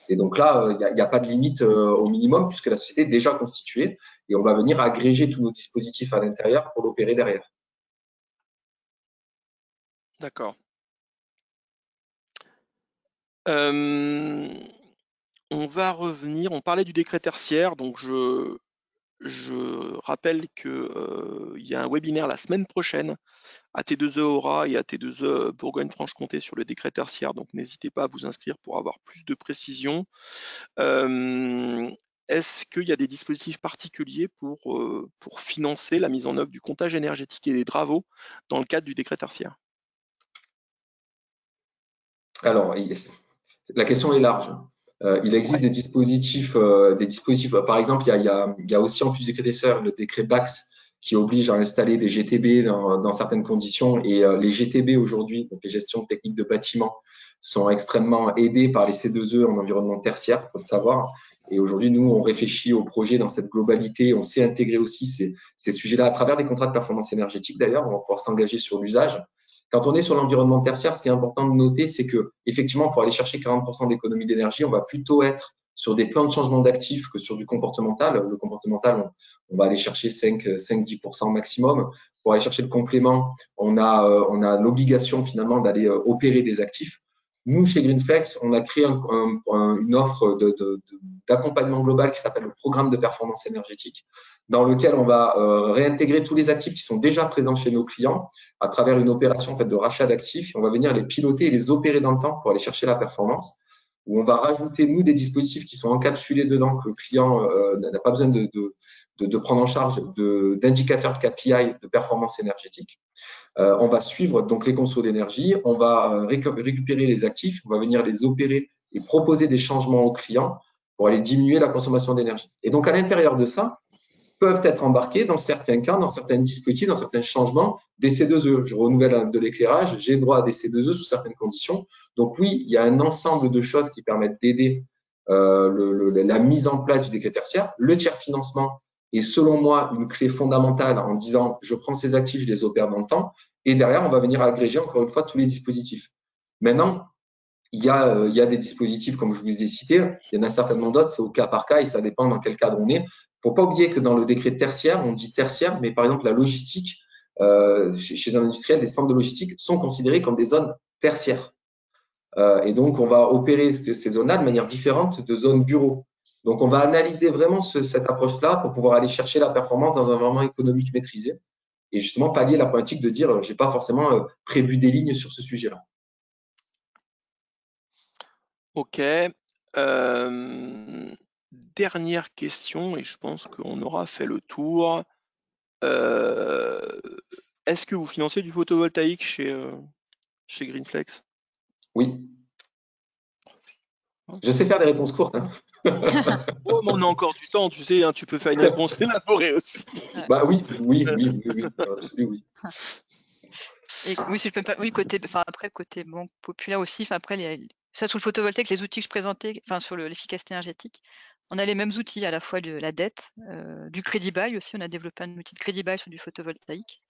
Et donc là, il n'y a pas de limite au minimum puisque la société est déjà constituée et on va venir agréger tous nos dispositifs à l'intérieur pour l'opérer derrière. D'accord. On va revenir, on parlait du décret tertiaire, donc je rappelle qu'il y a un webinaire la semaine prochaine à T2E Aura et à T2E Bourgogne-Franche-Comté sur le décret tertiaire, donc n'hésitez pas à vous inscrire pour avoir plus de précisions. Est-ce qu'il y a des dispositifs particuliers pour financer la mise en œuvre du comptage énergétique et des travaux dans le cadre du décret tertiaire? Alors, la question est large. Il existe des dispositifs, par exemple, il y a aussi en plus du décret tertiaire le décret BAX qui oblige à installer des GTB dans certaines conditions. Et les GTB aujourd'hui, donc les gestions techniques de bâtiments, sont extrêmement aidés par les C2E en environnement tertiaire, il faut le savoir. Et aujourd'hui, nous, on réfléchit au projet dans cette globalité. On sait intégrer aussi ces sujets-là à travers des contrats de performance énergétique. D'ailleurs, on va pouvoir s'engager sur l'usage. Quand on est sur l'environnement tertiaire, ce qui est important de noter, c'est que effectivement, pour aller chercher 40% d'économie d'énergie, on va plutôt être sur des plans de changement d'actifs que sur du comportemental. Le comportemental, on va aller chercher 5-10% maximum. Pour aller chercher le complément, on a l'obligation finalement d'aller opérer des actifs. Nous, chez Greenflex, on a créé une offre d'accompagnement global qui s'appelle le programme de performance énergétique, dans lequel on va réintégrer tous les actifs qui sont déjà présents chez nos clients à travers une opération en fait, de rachat d'actifs. On va venir les piloter et les opérer dans le temps pour aller chercher la performance, où on va rajouter, nous, des dispositifs qui sont encapsulés dedans, que le client n'a pas besoin de prendre en charge d'indicateurs de KPI de performance énergétique. On va suivre donc les consos d'énergie, on va récupérer les actifs, on va venir les opérer et proposer des changements aux clients pour aller diminuer la consommation d'énergie. Et donc, à l'intérieur de ça, peuvent être embarqués dans certains cas, dans certains dispositifs, dans certains changements, des C2E. Je renouvelle de l'éclairage, j'ai droit à des C2E sous certaines conditions. Donc oui, il y a un ensemble de choses qui permettent d'aider la mise en place du décret tertiaire. Le tiers financement est selon moi une clé fondamentale en disant je prends ces actifs, je les opère dans le temps et derrière on va venir agréger encore une fois tous les dispositifs. Maintenant, il y a des dispositifs comme je vous ai cité, il y en a certainement d'autres, c'est au cas par cas et ça dépend dans quel cadre on est. Il ne faut pas oublier que dans le décret tertiaire, on dit tertiaire, mais par exemple la logistique, chez un industriel, les centres de logistique sont considérés comme des zones tertiaires. Et donc, on va opérer ces zones-là de manière différente de zones bureaux. Donc, on va analyser vraiment cette approche-là pour pouvoir aller chercher la performance dans un environnement économique maîtrisé et justement pallier la problématique de dire j'ai pas forcément prévu des lignes sur ce sujet-là. Ok. Dernière question, et je pense qu'on aura fait le tour. Est-ce que vous financez du photovoltaïque chez Greenflex? Oui. Je sais faire des réponses courtes. Hein. Oh, mais on a encore du temps, tu sais, hein, tu peux faire une réponse élaborée aussi. Bah oui, absolument oui. Et oui, si je peux pas, oui, après côté banque populaire aussi, après ça sur le photovoltaïque, les outils que je présentais, sur l'efficacité énergétique, on a les mêmes outils à la fois de la dette, du crédit bail aussi, on a développé un outil de crédit bail sur du photovoltaïque,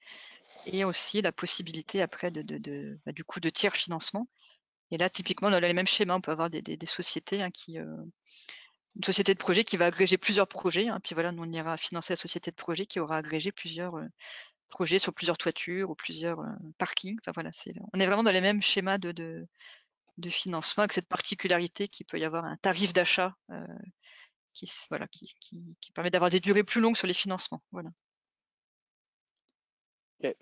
et aussi la possibilité après du coup de tiers financement. Et là, typiquement, on a les mêmes schémas, on peut avoir des sociétés une société de projet qui va agréger plusieurs projets, puis voilà, nous on ira financer la société de projet qui aura agrégé plusieurs projets sur plusieurs toitures ou plusieurs parkings. Enfin voilà, on est vraiment dans les mêmes schémas de financement avec cette particularité qu'il peut y avoir un tarif d'achat qui permet d'avoir des durées plus longues sur les financements. Voilà. Okay.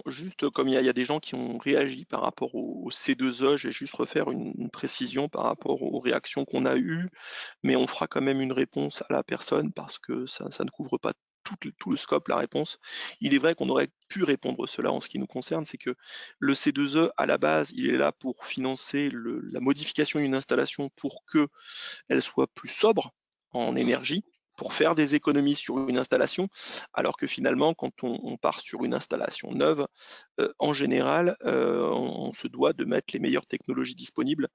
Juste comme il y a des gens qui ont réagi par rapport au C2E, je vais juste refaire une précision par rapport aux réactions qu'on a eues, mais on fera quand même une réponse à la personne parce que ça ne couvre pas tout le scope, la réponse. Il est vrai qu'on aurait pu répondre cela en ce qui nous concerne, c'est que le C2E, à la base, il est là pour financer la modification d'une installation pour qu'elle soit plus sobre en énergie, pour faire des économies sur une installation, alors que finalement, quand on part sur une installation neuve, en général, on se doit de mettre les meilleures technologies disponibles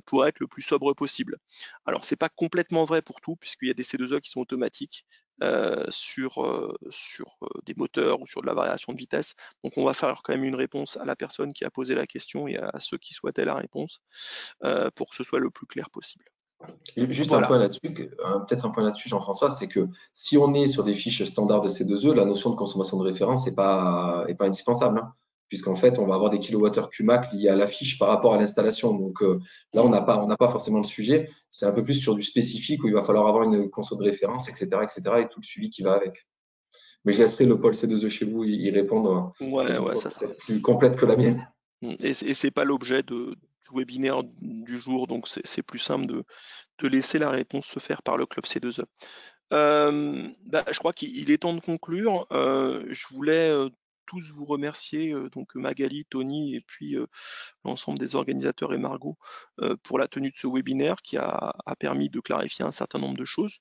pour être le plus sobre possible. Alors, c'est pas complètement vrai pour tout, puisqu'il y a des C2E qui sont automatiques sur des moteurs ou sur de la variation de vitesse. Donc, on va faire quand même une réponse à la personne qui a posé la question et à ceux qui souhaitaient la réponse pour que ce soit le plus clair possible. Juste voilà. Peut-être un point là-dessus, Jean-François, c'est que si on est sur des fiches standards de C2E, la notion de consommation de référence n'est pas indispensable, hein, puisqu'en fait, on va avoir des kilowattheures QMAC liés à la fiche par rapport à l'installation. Donc là, on n'a pas forcément le sujet. C'est un peu plus sur du spécifique où il va falloir avoir une conso de référence, etc., et tout le suivi qui va avec. Mais je laisserai le pôle C2E chez vous y répondre. Ouais, ça sera plus complète que la mienne. Et c'est pas l'objet du webinaire du jour, donc c'est plus simple de laisser la réponse se faire par le club C2E. Je crois qu'il est temps de conclure. Je voulais tous vous remercier, donc Magali, Tony et puis l'ensemble des organisateurs et Margot pour la tenue de ce webinaire qui a permis de clarifier un certain nombre de choses.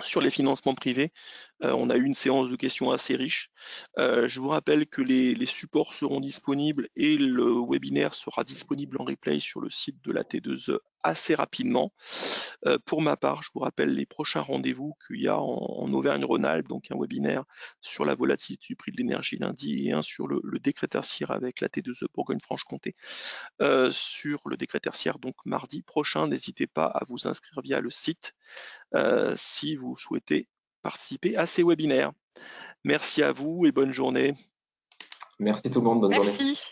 sur les financements privés. On a eu une séance de questions assez riche. Je vous rappelle que les supports seront disponibles et le webinaire sera disponible en replay sur le site de la T2E assez rapidement. Pour ma part, je vous rappelle les prochains rendez-vous qu'il y a en Auvergne-Rhône-Alpes, donc un webinaire sur la volatilité du prix de l'énergie lundi et un sur le décret tertiaire avec la T2E Bourgogne-Franche-Comté sur le décret tertiaire, donc mardi prochain. N'hésitez pas à vous inscrire via le site si vous souhaitez participer à ces webinaires. Merci à vous et bonne journée. Merci tout le monde, bonne journée. Merci.